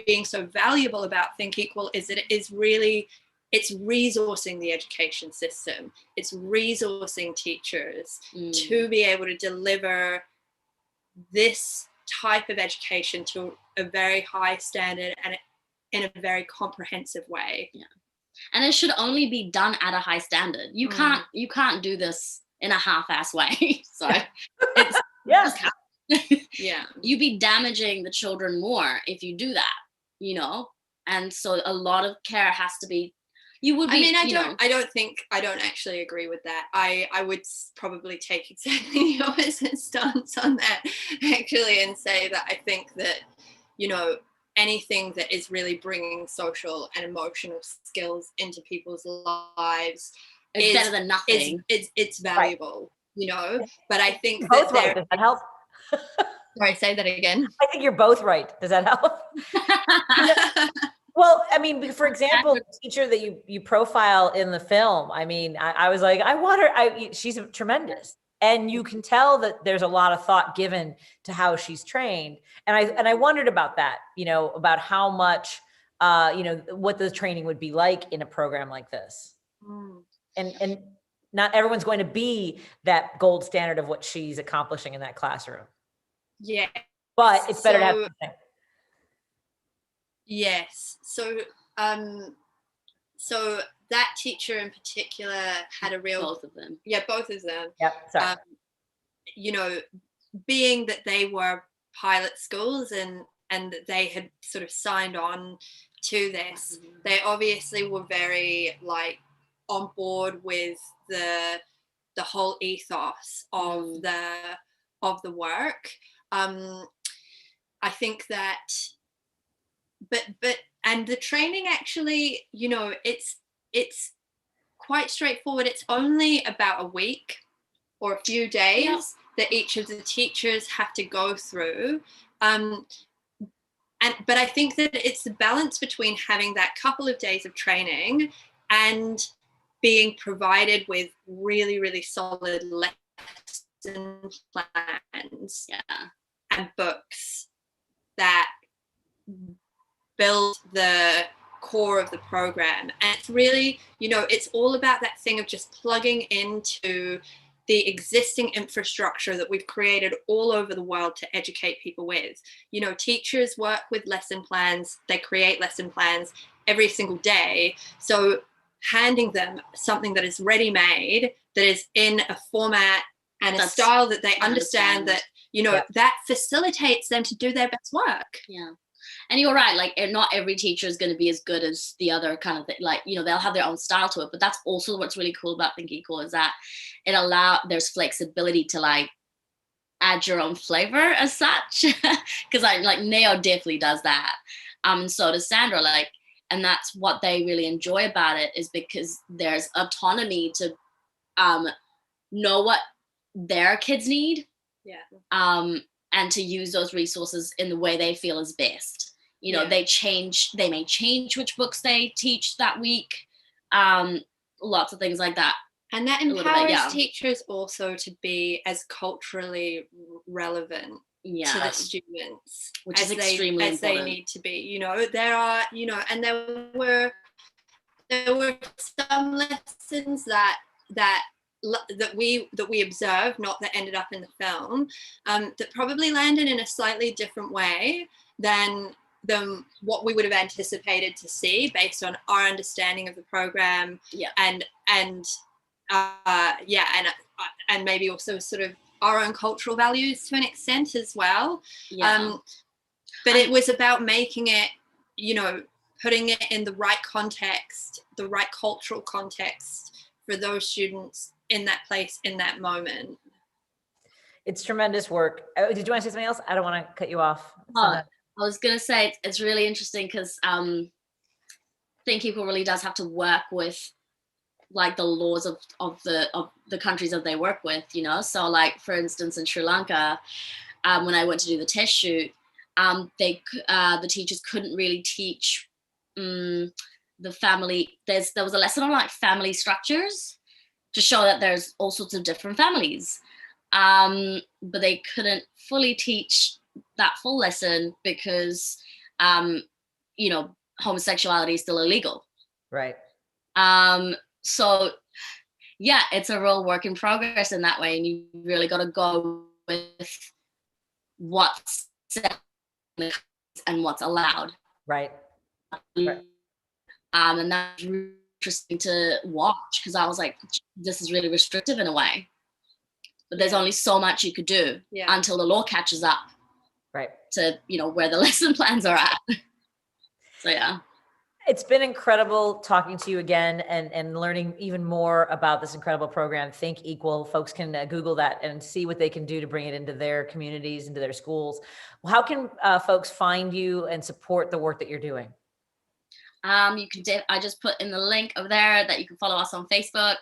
being so valuable about Think Equal is that it's resourcing the education system. It's resourcing teachers to be able to deliver this type of education to a very high standard and in a very comprehensive way. Yeah. And it should only be done at a high standard. You can't do this in a half-ass way. So it's you'd be damaging the children more if you do that, and so a lot of care has to be I don't actually agree with that. I would probably take exactly the opposite stance on that actually, and say that I think that anything that is really bringing social and emotional skills into people's lives is better than nothing. It's valuable, but I think both right. Does that help? Sorry, say that again. I think you're both right. Does that help? Well, I mean, for example, the teacher that you profile in the film, I mean, I was like, I want her, she's tremendous. And you can tell that there's a lot of thought given to how she's trained. And I wondered about that, about how much, what the training would be like in a program like this. And not everyone's going to be that gold standard of what she's accomplishing in that classroom. Yeah. But it's better to have something. Yes. So that teacher in particular had a real... Both of them. Yeah, both of them. Yep, sorry. Being that they were pilot schools and that they had sort of signed on to this, they obviously were very on board with the whole ethos of the work. I think that but and the training actually, it's quite straightforward. It's only about a week or a few days that each of the teachers have to go through. But I think that it's the balance between having that couple of days of training and being provided with really, really solid lesson plans and books that build the core of the program. And it's really, you know, it's all about that thing of just plugging into the existing infrastructure that we've created all over the world to educate people with. You know, teachers work with lesson plans, they create lesson plans every single day. So handing them something that is ready-made, that is in a format and a style that they understand, that, you know, that facilitates them to do their best work. Yeah. And you're right, like not every teacher is going to be as good as the other kind of thing. Like, you know, they'll have their own style to it, but that's also what's really cool about Think Equal is that there's flexibility to like add your own flavor as such. Because like Neo definitely does that. So does Sandra, like, and that's what they really enjoy about it, is because there's autonomy to know what their kids need. Yeah. And to use those resources in the way they feel is best. You know, they may change which books they teach that week. Lots of things like that. And that empowers teachers also to be as culturally relevant to the students, which is extremely important. They need to be. You know, there are, you know, and there were some lessons that we observed, not that ended up in the film, that probably landed in a slightly different way than what we would have anticipated to see based on our understanding of the program. And maybe also sort of our own cultural values to an extent as well. But it was about making it, you know, putting it in the right context, the right cultural context for those students in that place, in that moment. It's tremendous work. Did you want to say something else? I don't want to cut you off. I was going to say it's really interesting because Think Equal really does have to work with like the laws of the countries that they work with, you know. So like, for instance, in Sri Lanka, when I went to do the test shoot, the teachers couldn't really teach the family. There was a lesson on like family structures to show that there's all sorts of different families, but they couldn't fully teach that full lesson because you know, homosexuality is still illegal. Right. So yeah, it's a real work in progress in that way, and you really got to go with what's said and what's allowed. Right. And that's really interesting to watch, because I was like, this is really restrictive in a way, but there's only so much you could do until the law catches up, right, to, you know, where the lesson plans are at. So yeah. It's been incredible talking to you again and learning even more about this incredible program, Think Equal. Folks can Google that and see what they can do to bring it into their communities, into their schools. Well, how can folks find you and support the work that you're doing? You can. I just put in the link over there that you can follow us on Facebook.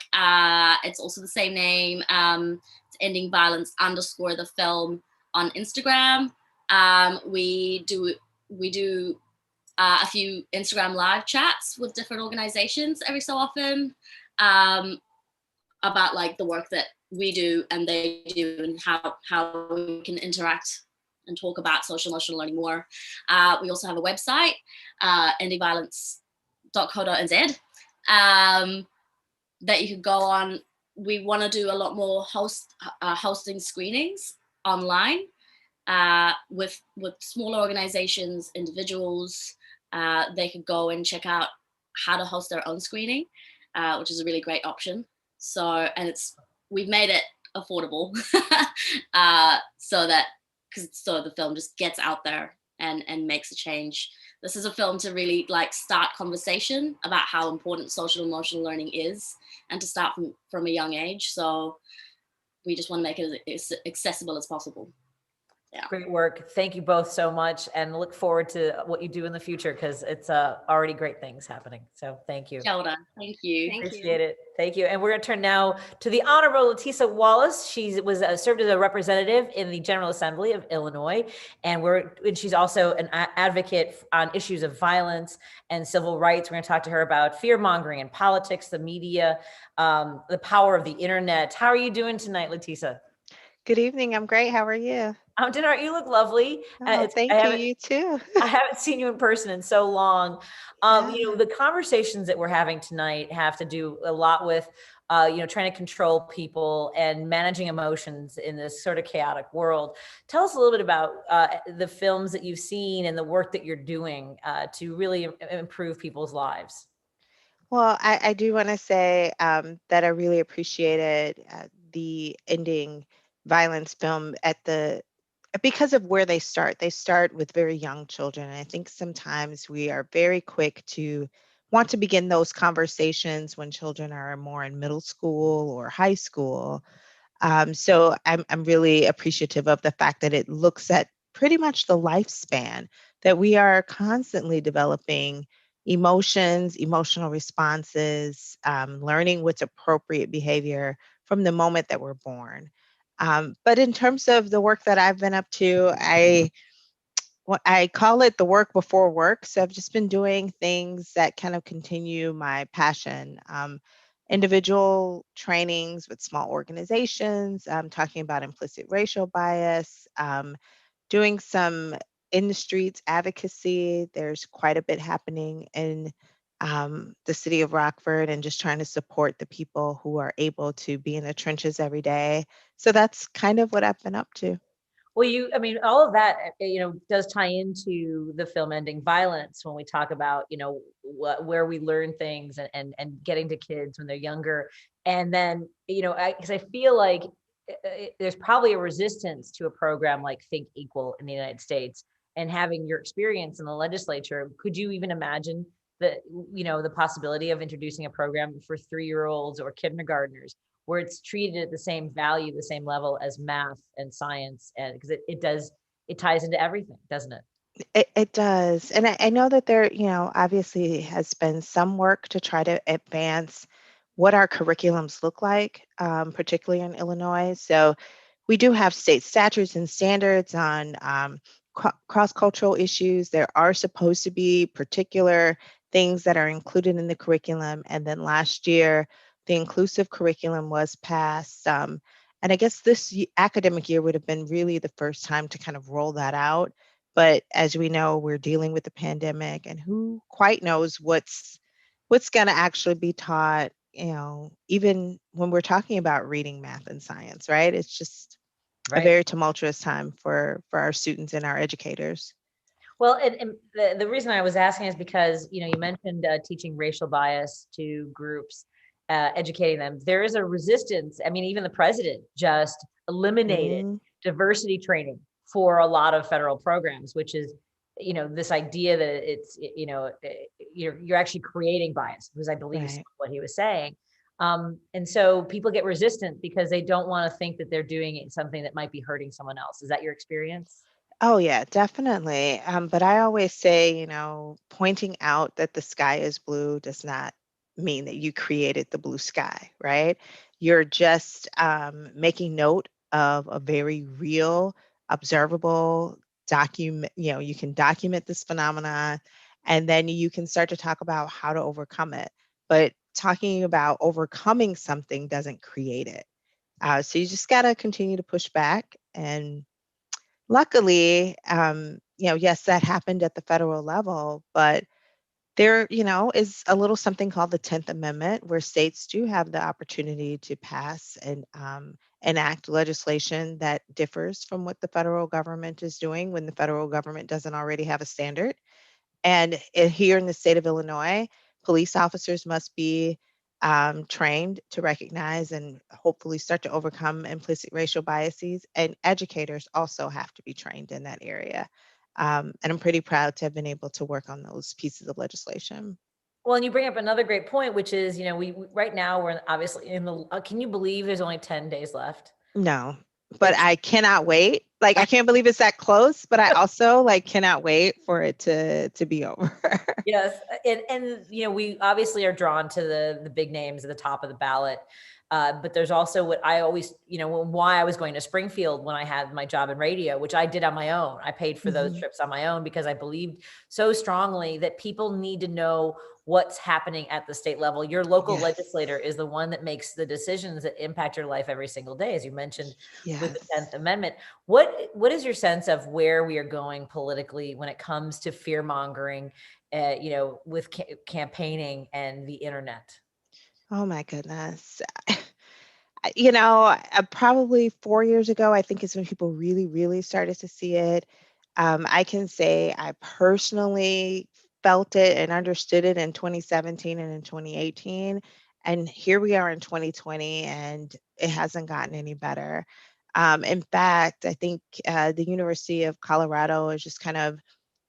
It's also the same name. It's Ending Violence _ the film on Instagram. We do a few Instagram live chats with different organizations every so often about like the work that we do and they do, and how we can interact and talk about social emotional learning more. We also have a website, endingviolence.co.nz, that you could go on. We want to do a lot more hosting screenings online with smaller organizations, individuals. They could go and check out how to host their own screening, which is a really great option. So, and we've made it affordable so the film just gets out there and makes a change. This is a film to really like start conversation about how important social emotional learning is, and to start from a young age. So we just want to make it as accessible as possible. Yeah. Great work. Thank you both so much, and look forward to what you do in the future, because it's already great things happening. So thank you. Kia ora. Thank you. Appreciate it. Thank you. And we're going to turn now to the Honorable Letisa Wallace. She served as a representative in the General Assembly of Illinois, and she's also an advocate on issues of violence and civil rights. We're going to talk to her about fear mongering in politics, the media, the power of the internet. How are you doing tonight, Letisa? Good evening. I'm great. How are you? Dinar, you look lovely. Oh, thank you. You too. I haven't seen you in person in so long. Yeah. The conversations that we're having tonight have to do a lot with, trying to control people and managing emotions in this sort of chaotic world. Tell us a little bit about the films that you've seen and the work that you're doing to really improve people's lives. Well, I do want to say that I really appreciated the ending violence film because of where they start. They start with very young children. And I think sometimes we are very quick to want to begin those conversations when children are more in middle school or high school. So I'm really appreciative of the fact that it looks at pretty much the lifespan, that we are constantly developing emotions, emotional responses, learning what's appropriate behavior from the moment that we're born. But in terms of the work that I've been up to, I call it the work before work. So I've just been doing things that kind of continue my passion. Individual trainings with small organizations, talking about implicit racial bias, doing some in the streets advocacy. There's quite a bit happening in the city of Rockford, and just trying to support the people who are able to be in the trenches every day. So that's kind of what I've been up to. Well, all of that, does tie into the film Ending Violence when we talk about, where we learn things and getting to kids when they're younger. And then, because I feel like there's probably a resistance to a program like Think Equal in the United States, and having your experience in the legislature, could you even imagine the possibility of introducing a program for 3-year-olds or kindergartners where it's treated at the same value, the same level as math and science, and because it ties into everything, doesn't it? It does. And I know that there, obviously has been some work to try to advance what our curriculums look like, particularly in Illinois. So we do have state statutes and standards on cross-cultural issues. There are supposed to be particular things that are included in the curriculum. And then last year, the inclusive curriculum was passed. And I guess this academic year would have been really the first time to kind of roll that out. But as we know, we're dealing with the pandemic, and who quite knows what's going to actually be taught, even when we're talking about reading, math, and science, right? It's just a very tumultuous time for our students and our educators. Well, and the reason I was asking is because, you mentioned teaching racial bias to groups, educating them. There is a resistance. I mean, even the president just eliminated diversity training for a lot of federal programs, which is, this idea that it's, you're actually creating bias, because I believe is what he was saying. And so people get resistant because they don't want to think that they're doing something that might be hurting someone else. Is that your experience? Oh, yeah, definitely. But I always say, pointing out that the sky is blue does not mean that you created the blue sky, right? You're just making note of a very real, observable document. You can document this phenomenon, and then you can start to talk about how to overcome it. But talking about overcoming something doesn't create it. So you just got to continue to push back. And luckily, yes, that happened at the federal level, but there, is a little something called the 10th Amendment, where states do have the opportunity to pass and enact legislation that differs from what the federal government is doing when the federal government doesn't already have a standard. And here in the state of Illinois, police officers must be trained to recognize and hopefully start to overcome implicit racial biases. And educators also have to be trained in that area. And I'm pretty proud to have been able to work on those pieces of legislation. Well, and you bring up another great point, which is, we right now we're obviously in the, can you believe there's only 10 days left? No, but I cannot wait. Like, I can't believe it's that close, but I also cannot wait for it to be over. Yes. And we obviously are drawn to the big names at the top of the ballot. But there's also what I always, why I was going to Springfield when I had my job in radio, which I did on my own. I paid for those trips on my own because I believed so strongly that people need to know what's happening at the state level. Your local legislator is the one that makes the decisions that impact your life every single day, as you mentioned with the 10th Amendment. What is your sense of where we are going politically when it comes to fear mongering, with campaigning and the internet? Oh my goodness. Probably 4 years ago, I think is when people really, really started to see it. I can say I personally felt it and understood it in 2017 and in 2018. And here we are in 2020, and it hasn't gotten any better. In fact, I think the University of Colorado has just kind of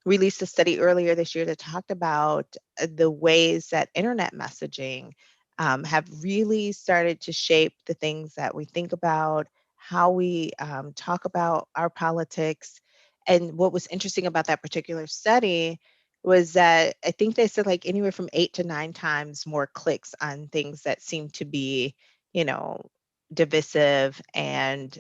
released a study earlier this year that talked about the ways that internet messaging have really started to shape the things that we think about, how we talk about our politics. And what was interesting about that particular study was that I think they said like anywhere from 8 to 9 times more clicks on things that seem to be, you know, divisive and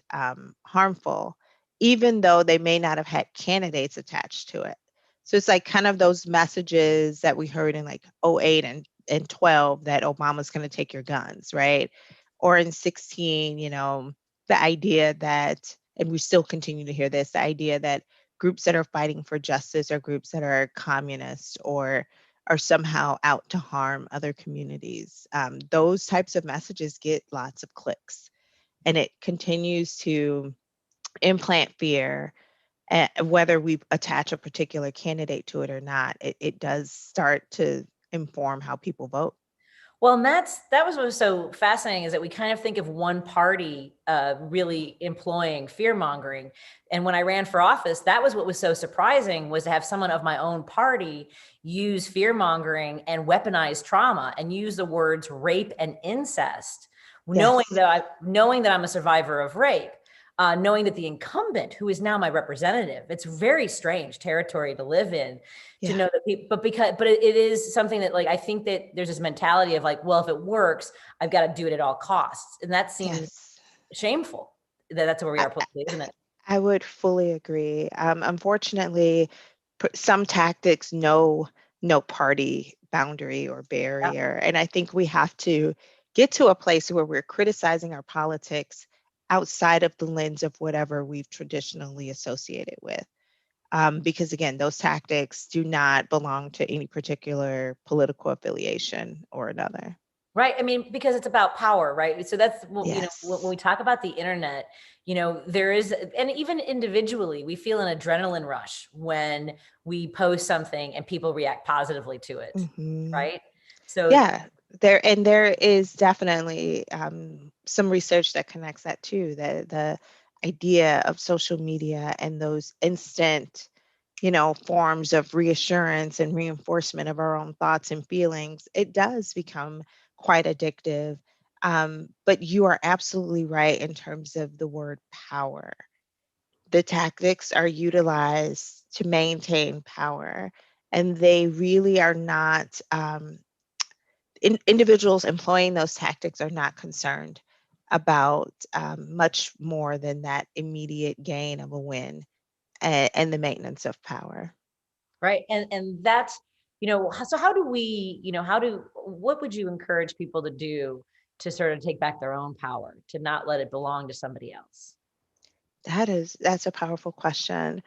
harmful, even though they may not have had candidates attached to it. So it's like kind of those messages that we heard in like '08 and 12 that Obama's going to take your guns, right? Or in 16, the idea that, and we still continue to hear this, the idea that groups that are fighting for justice are groups that are communist or are somehow out to harm other communities. Those types of messages get lots of clicks, and it continues to implant fear. Whether we attach a particular candidate to it or not, it does start to inform how people vote. Well, and that was what was so fascinating, is that we kind of think of one party really employing fear mongering. And when I ran for office, that was what was so surprising, was to have someone of my own party use fear mongering and weaponize trauma and use the words rape and incest, knowing that I'm a survivor of rape. Knowing that the incumbent, who is now my representative, it's very strange territory to live in, to know that people, but it is something that, like, I think that there's this mentality of like, well, if it works, I've got to do it at all costs. And that seems shameful that's where we are politically, isn't it? I would fully agree. Unfortunately, some tactics know no party boundary or barrier. And I think we have to get to a place where we're criticizing our politics outside of the lens of whatever we've traditionally associated with. Because again, those tactics do not belong to any particular political affiliation or another. Right. I mean, because it's about power, right? So that's, when we talk about the internet, there is, and even individually, we feel an adrenaline rush when we post something and people react positively to it. Right. So there is definitely some research that connects that too, the idea of social media and those instant forms of reassurance and reinforcement of our own thoughts and feelings. It does become quite addictive. But you are absolutely right in terms of the word power. The tactics are utilized to maintain power, and they really are not, individuals employing those tactics are not concerned about much more than that immediate gain of a win and the maintenance of power. Right. And that's, so how do we, what would you encourage people to do to sort of take back their own power, to not let it belong to somebody else? That's a powerful question,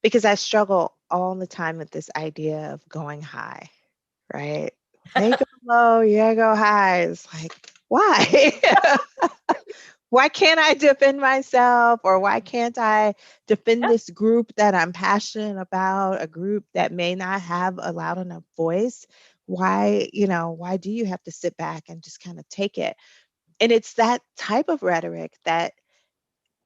because I struggle all the time with this idea of going high, right? They go low, you go high. It's like, why? Why can't I defend myself? Or why can't I defend this group that I'm passionate about, a group that may not have a loud enough voice? Why do you have to sit back and just kind of take it? And it's that type of rhetoric that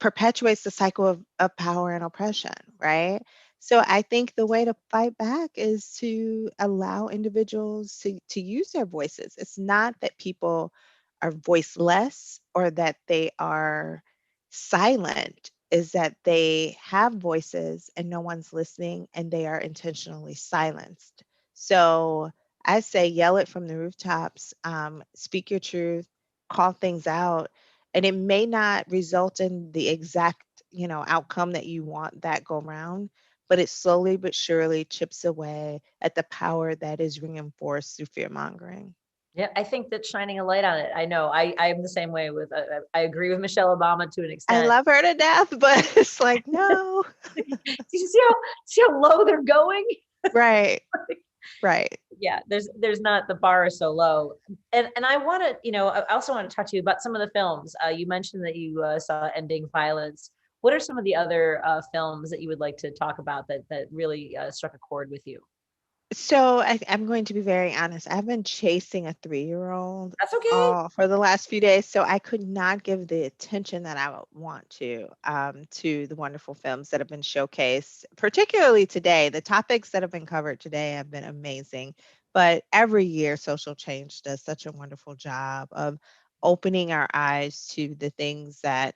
perpetuates the cycle of power and oppression, right? So I think the way to fight back is to allow individuals to use their voices. It's not that people are voiceless or that they are silent, is that they have voices and no one's listening and they are intentionally silenced. So I say yell it from the rooftops, speak your truth, call things out, and it may not result in the exact, outcome that you want that go round, but it slowly but surely chips away at the power that is reinforced through fear mongering. Yeah, I think that shining a light on it. I know I'm the same way with, I agree with Michelle Obama to an I extent. love her to death, but it's like, no. You see how low they're going? Right. Right. Yeah, there's not, the bar is so low. And I want to, I also want to talk to you about some of the films. You mentioned that you saw Ending Violence. What are some of the other films that you would like to talk about that really struck a chord with you? So I'm going to be very honest. I've been chasing a 3-year-old That's okay. for the last few days, so I could not give the attention that I would want to the wonderful films that have been showcased, particularly today. The topics that have been covered today have been amazing, but every year Social Change does such a wonderful job of opening our eyes to the things that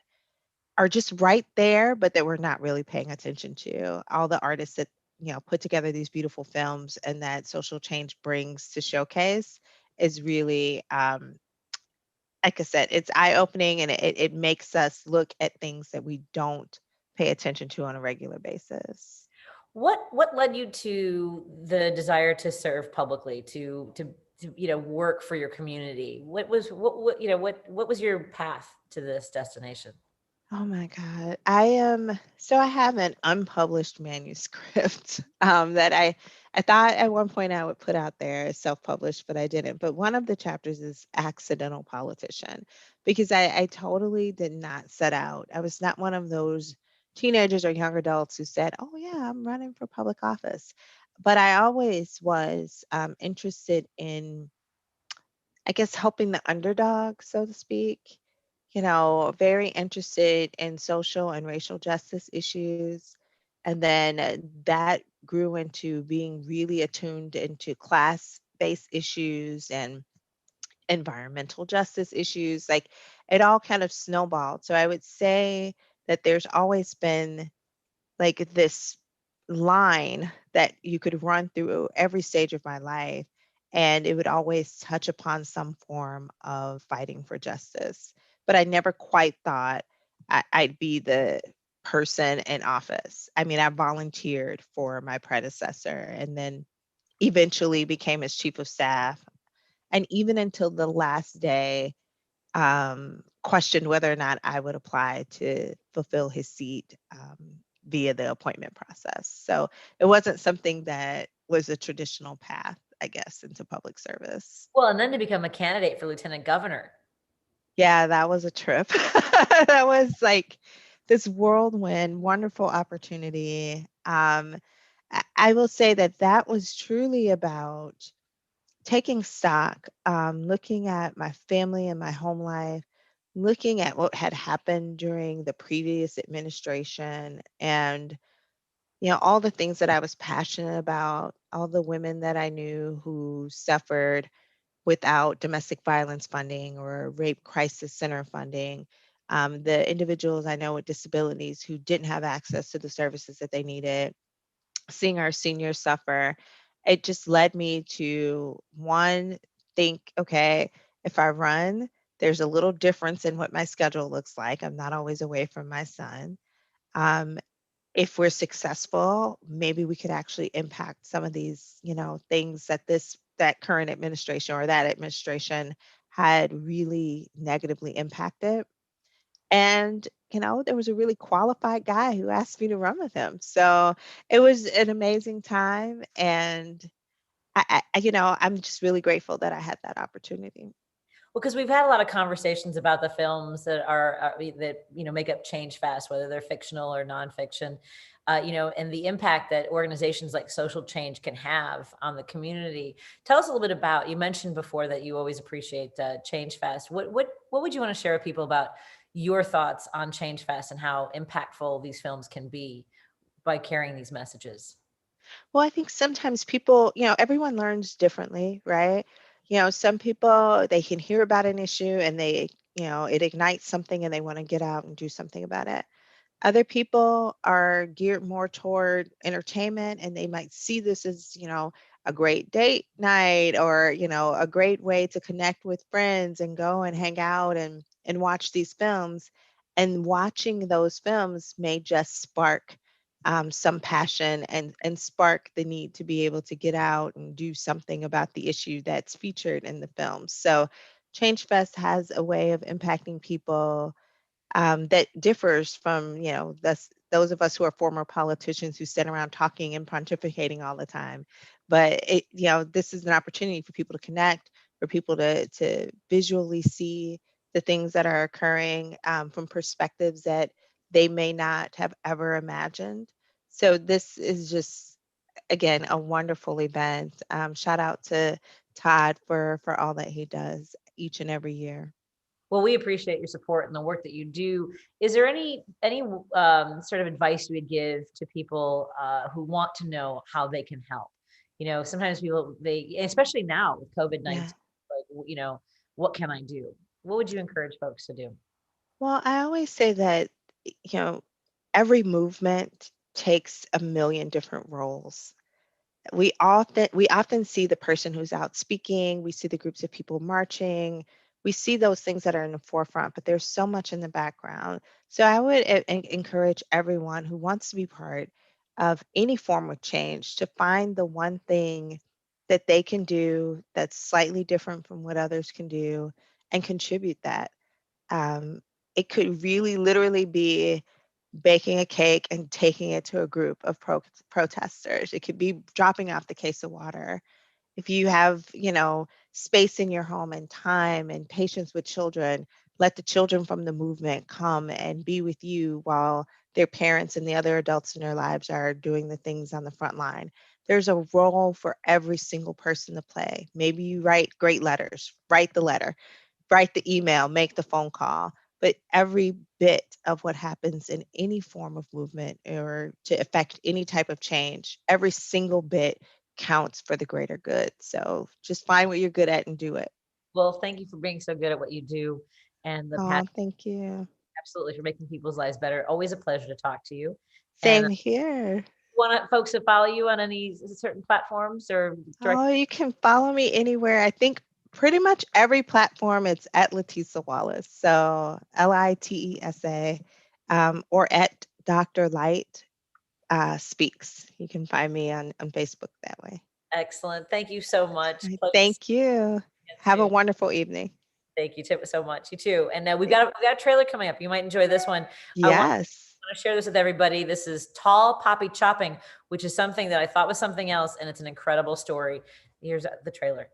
are just right there, but that we're not really paying attention to. All the artists that, put together these beautiful films and that Social Change brings to showcase is really, like I said, it's eye-opening, and it makes us look at things that we don't pay attention to on a regular basis. What led you to the desire to serve publicly, to work for your community? What was your path to this destination? Oh my God. I have an unpublished manuscript that I thought at one point I would put out there as self-published, but I didn't. But one of the chapters is accidental politician, because I totally did not set out. I was not one of those teenagers or young adults who said, oh yeah, I'm running for public office. But I always was interested in, I guess, helping the underdog, so to speak. Very interested in social and racial justice issues. And then that grew into being really attuned into class-based issues and environmental justice issues. Like, it all kind of snowballed. So I would say that there's always been like this line that you could run through every stage of my life, and it would always touch upon some form of fighting for justice. But I never quite thought I'd be the person in office. I mean, I volunteered for my predecessor and then eventually became his chief of staff. And even until the last day, questioned whether or not I would apply to fulfill his seat via the appointment process. So it wasn't something that was a traditional path, I guess, into public service. Well, and then to become a candidate for lieutenant governor. Yeah, that was a trip. That was like this whirlwind, wonderful opportunity. I will say that that was truly about taking stock, looking at my family and my home life, looking at what had happened during the previous administration, and all the things that I was passionate about, all the women that I knew who suffered without domestic violence funding or rape crisis center funding, the individuals I know with disabilities who didn't have access to the services that they needed, seeing our seniors suffer. It just led me to one, think, okay, if I run, there's a little difference in what my schedule looks like. I'm not always away from my son. Um, if we're successful, maybe we could actually impact some of these, things that current administration or that administration had really negatively impacted. And, there was a really qualified guy who asked me to run with him. So it was an amazing time. And I'm just really grateful that I had that opportunity. Well, because we've had a lot of conversations about the films that that make up Change Fast, whether they're fictional or nonfiction, and the impact that organizations like Social Change can have on the community. Tell us a little bit about. You mentioned before that you always appreciate Change Fast. What would you want to share with people about your thoughts on Change Fast and how impactful these films can be by carrying these messages? Well, I think sometimes people, everyone learns differently, right? Some people, they can hear about an issue and it ignites something and they want to get out and do something about it. Other people are geared more toward entertainment and they might see this as, a great date night, or, you know, a great way to connect with friends and go and hang out and watch these films. And watching those films may just spark some passion and spark the need to be able to get out and do something about the issue that's featured in the film. So Change Fest has a way of impacting people that differs from, you know, those of us who are former politicians who sit around talking and pontificating all the time. But it, you know, this is an opportunity for people to connect, for people to visually see the things that are occurring from perspectives that they may not have ever imagined. So this is just, again, a wonderful event. Shout out to Todd for all that he does each and every year. Well, we appreciate your support and the work that you do. Is there any sort of advice you would give to people who want to know how they can help? You know, sometimes people, especially now with COVID-19, Yeah. like, you know, what can I do? What would you encourage folks to do? Well, I always say that, you know, every movement takes a million different roles. We often see the person who's out speaking, we see the groups of people marching, we see those things that are in the forefront, but there's so much in the background. So I would encourage everyone who wants to be part of any form of change to find the one thing that they can do that's slightly different from what others can do and contribute that. Um, it could really literally be baking a cake and taking it to a group of protesters. It could be dropping off the case of water. If you have, you know, space in your home and time and patience with children, let the children from the movement come and be with you while their parents and the other adults in their lives are doing the things on the front line. There's a role for every single person to play. Maybe you write great letters, write the letter, write the email, make the phone call. But every bit of what happens in any form of movement or to affect any type of change, every single bit counts for the greater good. So just find what you're good at and do it. Well, thank you for being so good at what you do and the Oh, passion, thank you. absolutely, for making people's lives better. Always a pleasure to talk to you. And Same here. want folks to follow you on any certain platforms or direct? Oh, you can follow me anywhere. I think pretty much every platform it's at Letisa Wallace. So Litesa, or at Dr. Light Speaks. You can find me on Facebook that way. Excellent. Thank you so much. Thank you. Have a Soon. wonderful evening. Thank you so much. You too. And we've got a trailer coming up. You might enjoy this one. I want Yes. to share this with everybody. This is Tall Poppy Chopping, which is something that I thought was something else, and it's an incredible story. Here's the trailer.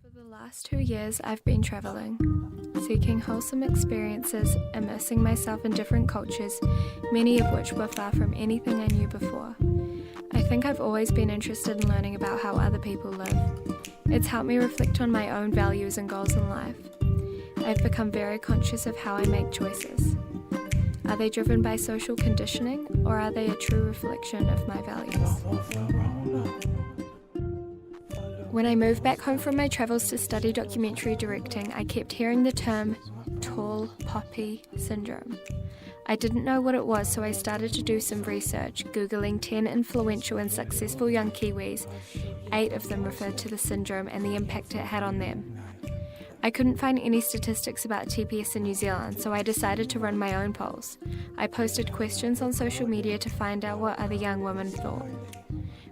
For the last 2 years, I've been traveling, seeking wholesome experiences, immersing myself in different cultures, many of which were far from anything I knew before. I think I've always been interested in learning about how other people live. It's helped me reflect on my own values and goals in life. I've become very conscious of how I make choices. Are they driven by social conditioning, or are they a true reflection of my values? When I moved back home from my travels to study documentary directing, I kept hearing the term tall poppy syndrome. I didn't know what it was, so I started to do some research, Googling 10 influential and successful young Kiwis. 8 of them referred to the syndrome and the impact it had on them. I couldn't find any statistics about TPS in New Zealand, so I decided to run my own polls. I posted questions on social media to find out what other young women thought.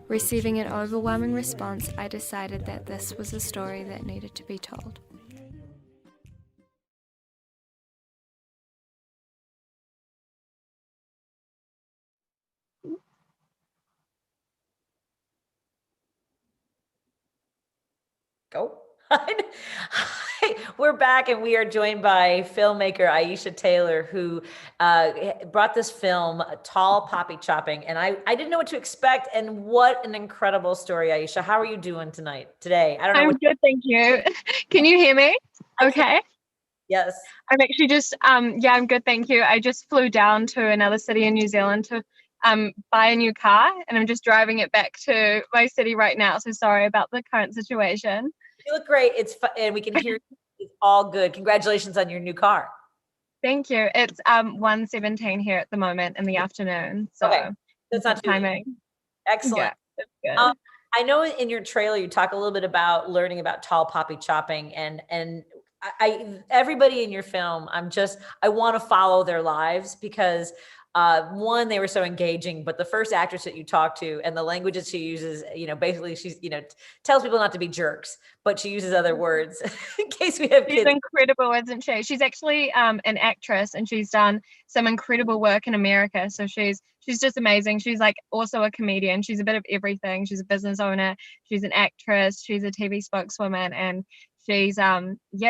Receiving an overwhelming response, I decided that this was a story that needed to be told. Go. We're back, and we are joined by filmmaker Aisha Taylor, who brought this film, Tall Poppy Chopping. And I didn't know what to expect, and what an incredible story, Aisha. How are you doing today? I don't know. I'm good, thank you. Can you hear me? Okay. Yes. I'm actually just, yeah, I'm good, thank you. I just flew down to another city in New Zealand to buy a new car, and I'm just driving it back to my city right now. So sorry about the current situation. You look great. It's fun, and we can hear you. It's all good. Congratulations on your new car. Thank you. It's 1:17 here at the moment in the afternoon. So okay. That's not too timing. Excellent. Yeah, that's good. I know in your trailer you talk a little bit about learning about tall poppy chopping, and I everybody in your film, I want to follow their lives because one, they were so engaging, but the first actress that you talk to and the languages she uses, basically she's, tells people not to be jerks, but she uses other words in case we have She's kids. incredible, isn't she? She's actually an actress, and she's done some incredible work in America. So she's just amazing. She's like also a comedian. She's a bit of everything. She's a business owner. She's an actress. She's a TV spokeswoman, and she's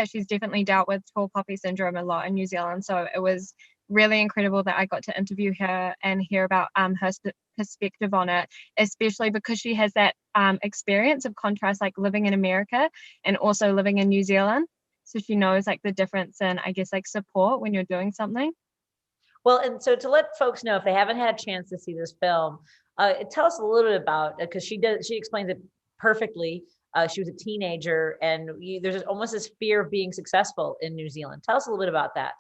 she's definitely dealt with tall poppy syndrome a lot in New Zealand. So it was really incredible that I got to interview her and hear about her perspective on it, especially because she has that experience of contrast, like living in America and also living in New Zealand. So she knows like the difference in, I guess, like support when you're doing something. Well, and so to let folks know, if they haven't had a chance to see this film, tell us a little bit about it, because she explains it perfectly. She was a teenager, and there's almost this fear of being successful in New Zealand. Tell us a little bit about that.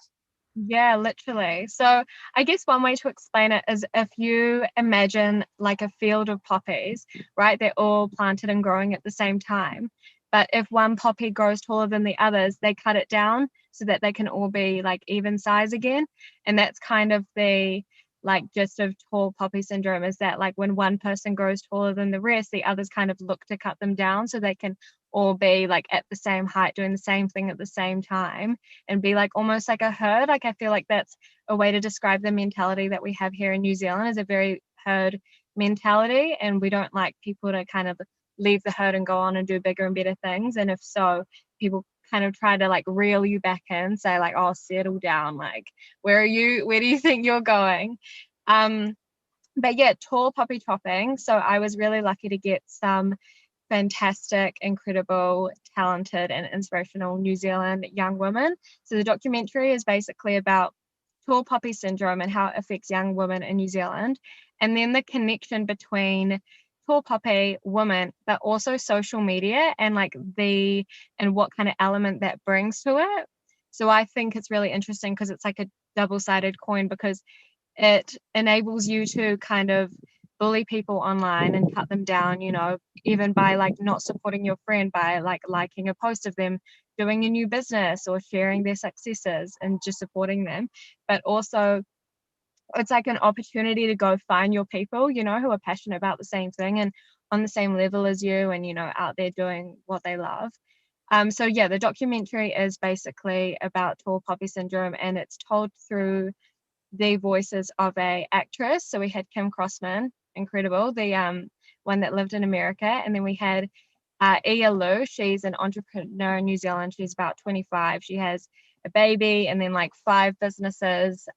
Yeah, literally. So I guess one way to explain it is if you imagine like a field of poppies, right? They're all planted and growing at the same time. But if one poppy grows taller than the others, they cut it down so that they can all be like even size again. And that's kind of the like gist of tall poppy syndrome, is that like when one person grows taller than the rest, the others kind of look to cut them down so they can all be like at the same height, doing the same thing at the same time, and be like almost like a herd. Like I feel like that's a way to describe the mentality that we have here in New Zealand, is a very herd mentality, and we don't like people to kind of leave the herd and go on and do bigger and better things. And if so, people kind of try to like reel you back in, say like, oh, settle down, like where do you think you're going? But yeah, tall poppy chopping. So I was really lucky to get some fantastic, incredible, talented and inspirational New Zealand young women. So the documentary is basically about tall poppy syndrome and how it affects young women in New Zealand, and then the connection between tall poppy women but also social media and what kind of element that brings to it. So I think it's really interesting because it's like a double-sided coin, because it enables you to kind of bully people online and cut them down, even by like not supporting your friend by like liking a post of them doing a new business or sharing their successes and just supporting them. But also it's like an opportunity to go find your people, who are passionate about the same thing and on the same level as you, and out there doing what they love. So yeah, the documentary is basically about tall poppy syndrome, and it's told through the voices of a actress. So we had Kim Crossman, incredible, the one that lived in America, and then we had Ia Lu. She's an entrepreneur in New Zealand. She's about 25. She has a baby and then like 5 businesses,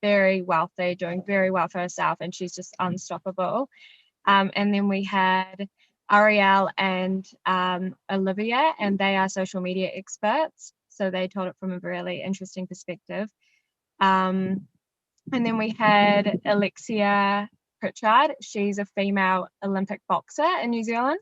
very wealthy, doing very well for herself, and she's just unstoppable. And then we had Ariel and Olivia, and they are social media experts. So they told it from a really interesting perspective. And then we had Alexia Pritchard. She's a female Olympic boxer in New Zealand.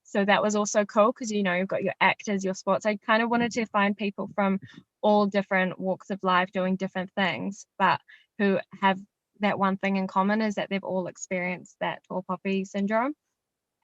So that was also cool because, you've got your actors, your sports. I kind of wanted to find people from all different walks of life doing different things, but who have that one thing in common, is that they've all experienced that tall poppy syndrome.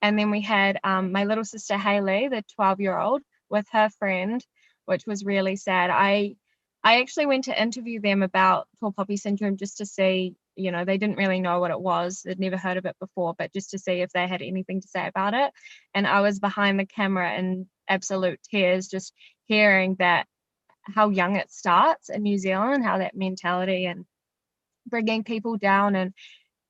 And then we had my little sister Hayley, the 12-year-old, with her friend, which was really sad. I actually went to interview them about tall poppy syndrome just to see, they didn't really know what it was. They'd never heard of it before, but just to see if they had anything to say about it. And I was behind the camera in absolute tears, just hearing that how young it starts in New Zealand, how that mentality and bringing people down,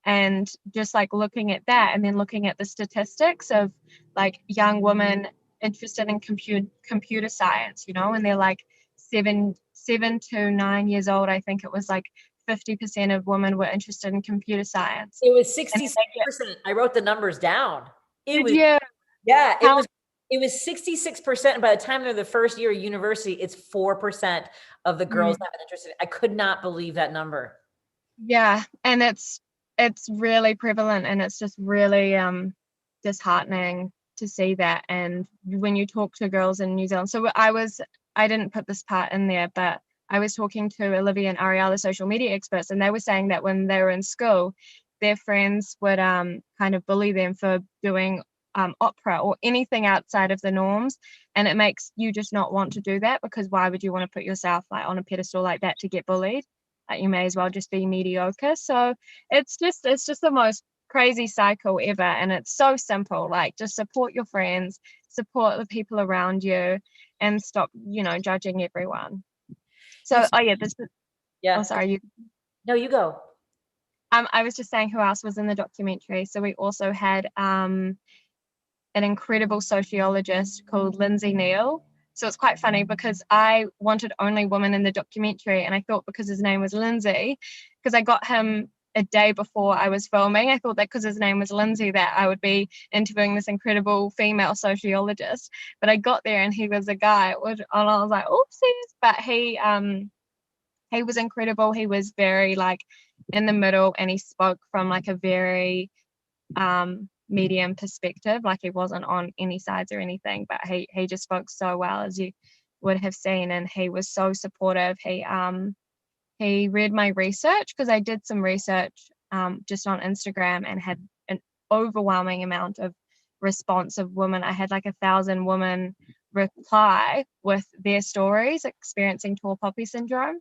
and just like looking at that, and then looking at the statistics of like young women interested in computer science, and they're like 7 to 9 years old. I think it was like 50% of women were interested in computer science. It was 66%. I wrote the numbers down. It was 66%. By the time they're the first year of university, it's 4% of the girls that are interested. I could not believe that number. Yeah, and it's really prevalent, and it's just really disheartening to see that. And when you talk to girls in New Zealand, so I didn't put this part in there, but I was talking to Olivia and Ariel, the social media experts, and they were saying that when they were in school, their friends would kind of bully them for doing opera or anything outside of the norms, and it makes you just not want to do that, because why would you want to put yourself like on a pedestal like that to get bullied? Like, you may as well just be mediocre. So it's just the most crazy cycle ever, and it's so simple. Like, just support your friends, support the people around you, and stop, judging everyone. So yeah. Oh, sorry, you. No, you go. I was just saying who else was in the documentary. So we also had an incredible sociologist called Lindsay Neal. So it's quite funny because I wanted only women in the documentary, and I thought because his name was Lindsay, because I got him a day before I was filming, I thought that because his name was Lindsay that I would be interviewing this incredible female sociologist. But I got there and he was a guy, and I was like, oopsies. But he was incredible. He was very like in the middle, and he spoke from like a very medium perspective. Like, he wasn't on any sides or anything, but he just spoke so well, as you would have seen, and he was so supportive. He read my research, because I did some research just on Instagram and had an overwhelming amount of response of women. I had like 1,000 women reply with their stories experiencing tall poppy syndrome.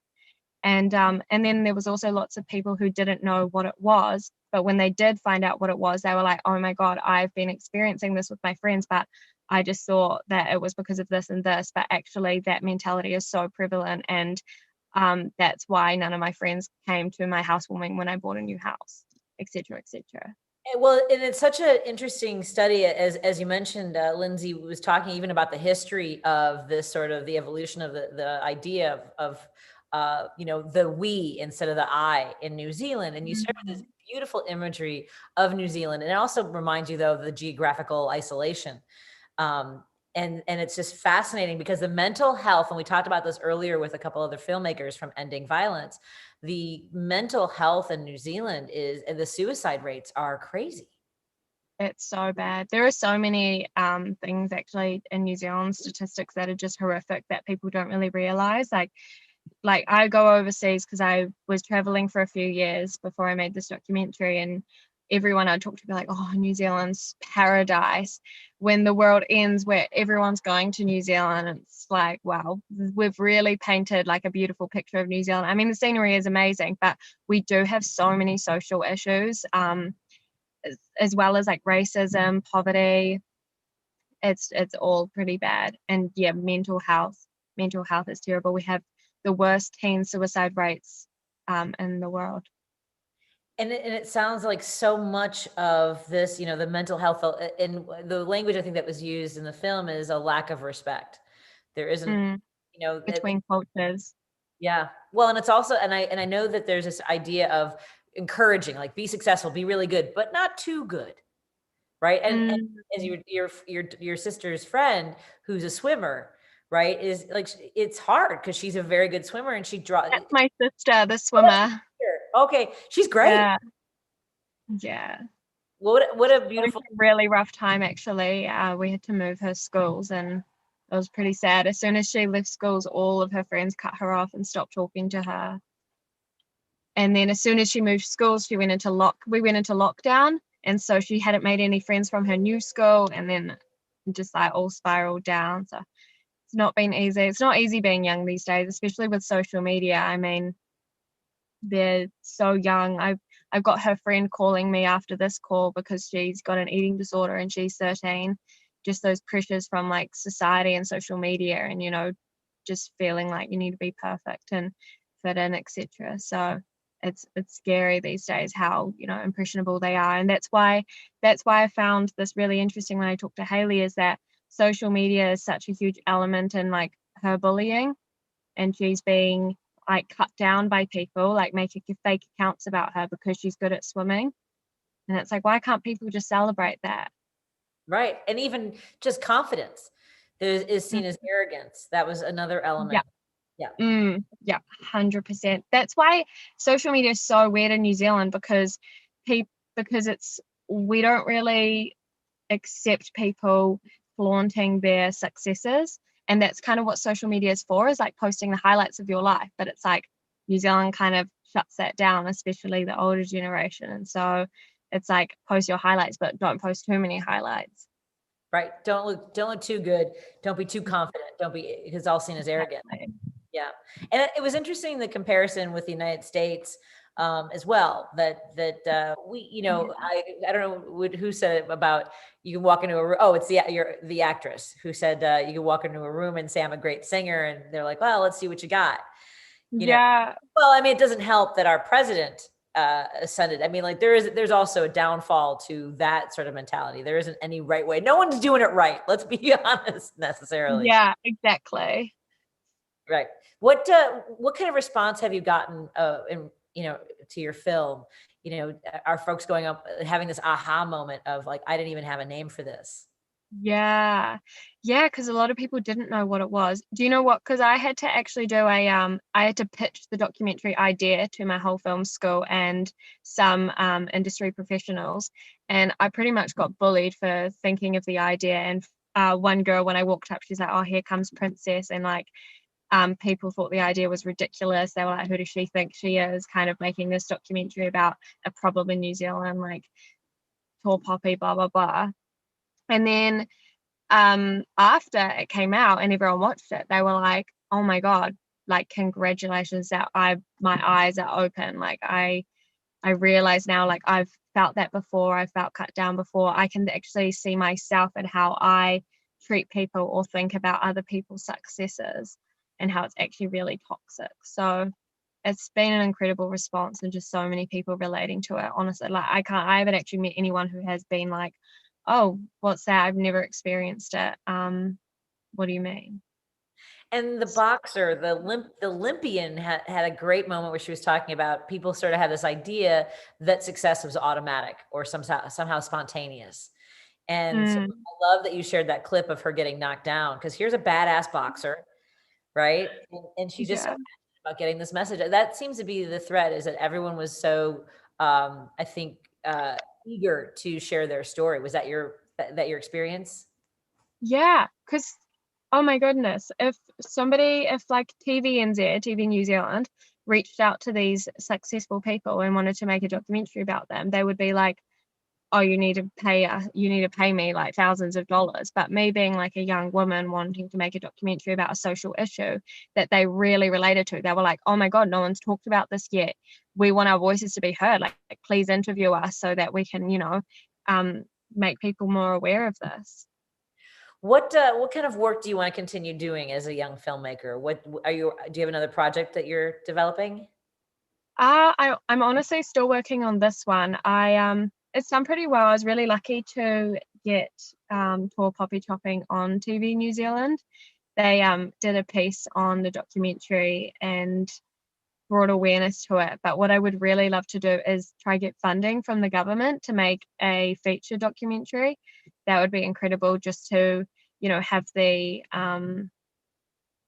And then there was also lots of people who didn't know what it was, but when they did find out what it was, they were like, oh my God, I've been experiencing this with my friends, but I just thought that it was because of this and this. But actually that mentality is so prevalent, and that's why none of my friends came to my housewarming when I bought a new house, etc., etc. Well, and it's such an interesting study, as you mentioned. Lindsay was talking even about the history of this sort of the evolution of the idea of the we instead of the I in New Zealand. And you started this beautiful imagery of New Zealand. And it also reminds you, though, of the geographical isolation. And it's just fascinating because the mental health, and we talked about this earlier with a couple other filmmakers from Ending Violence, the mental health in New Zealand and the suicide rates are crazy. It's so bad. There are so many things actually in New Zealand, statistics that are just horrific that people don't really realize. Like I go overseas because I was traveling for a few years before I made this documentary, and everyone I talk to be like, oh, New Zealand's paradise. When the world ends, where everyone's going to New Zealand, it's like, wow, we've really painted like a beautiful picture of New Zealand. I mean, the scenery is amazing, but we do have so many social issues, as well as like racism, poverty. It's all pretty bad. And yeah, mental health is terrible. We have the worst teen suicide rates in the world. And it sounds like so much of this, the mental health, and the language I think that was used in the film is a lack of respect. There isn't, between cultures. Yeah. Well, and it's also, and I know that there's this idea of encouraging, like, be successful, be really good, but not too good. Right. And as your sister's friend, who's a swimmer, right, is like, it's hard because she's a very good swimmer, and she draws. That's my sister, the swimmer. Okay, she's great. Yeah. What a beautiful, really rough time actually. We had to move her schools, and it was pretty sad. As soon as she left schools, all of her friends cut her off and stopped talking to her. And then as soon as she moved schools, we went into lockdown, and so she hadn't made any friends from her new school, and then just like all spiraled down. So it's not been easy. It's not easy being young these days, especially with social media. I mean, they're so young. I've got her friend calling me after this call because she's got an eating disorder and she's 13. Just those pressures from like society and social media, and just feeling like you need to be perfect and fit in, etc. So it's scary these days how impressionable they are. And that's why I found this really interesting when I talked to Hayley, is that social media is such a huge element in like her bullying, and she's being like cut down by people, like making fake accounts about her because she's good at swimming. And it's like, why can't people just celebrate that? Right. And even just confidence is seen as arrogance. That was another element. Yeah. Yeah, 100%. That's why social media is so weird in New Zealand, because we don't really accept people flaunting their successes. And that's kind of what social media is for, is like posting the highlights of your life. But it's like New Zealand kind of shuts that down, especially the older generation. And so it's like, post your highlights, but don't post too many highlights. Right. Don't look too good. Don't be too confident. Don't be, because it's all seen as arrogant. Yeah. And it was interesting, the comparison with the United States as well, that we, you know, I don't know who said it about, you can walk into a room. Oh, it's the actress who said you can walk into a room and say, I'm a great singer. And they're like, well, let's see what you got. You know? Well, I mean, it doesn't help that our president ascended. I mean, like there's also a downfall to that sort of mentality. There isn't any right way. No one's doing it right. Let's be honest, necessarily. Yeah, exactly. Right. What kind of response have you gotten to your film? You know, are folks going up having this aha moment of like, I didn't even have a name for this? Yeah. Yeah, because a lot of people didn't know what it was. Do you know what? Because I had to actually do I had to pitch the documentary idea to my whole film school and some industry professionals. And I pretty much got bullied for thinking of the idea. And one girl, when I walked up, she's like, oh, here comes Princess. And like, people thought the idea was ridiculous. They were like, who does she think she is? Kind of making this documentary about a problem in New Zealand, like tall poppy, blah, blah, blah. And then after it came out and everyone watched it, they were like, oh my God, like congratulations that my eyes are open. Like I realize now, like I've felt that before, I've felt cut down before. I can actually see myself and how I treat people or think about other people's successes and how it's actually really toxic. So it's been an incredible response and just so many people relating to it. Honestly, like I haven't actually met anyone who has been like, oh, what's that? I've never experienced it. What do you mean? And the boxer, the Olympian had a great moment where she was talking about people sort of have this idea that success was automatic or somehow spontaneous. And so I love that you shared that clip of her getting knocked down, because here's a badass boxer, right? And she just so passionate about getting this message. That seems to be the thread, is that everyone was so, I think, eager to share their story. Was that your experience? Yeah, because oh my goodness, if like TV New Zealand reached out to these successful people and wanted to make a documentary about them, they would be like, oh, you need to pay me like thousands of dollars. But me being like a young woman wanting to make a documentary about a social issue that they really related to, they were like, oh my God, no one's talked about this yet. We want our voices to be heard. Like please interview us so that we can, make people more aware of this. What kind of work do you want to continue doing as a young filmmaker? Do you have another project that you're developing? I'm honestly still working on this one. It's done pretty well. I was really lucky to get Tall Poppy Chopping on TV New Zealand. They did a piece on the documentary and brought awareness to it. But what I would really love to do is try get funding from the government to make a feature documentary. That would be incredible, just to, have the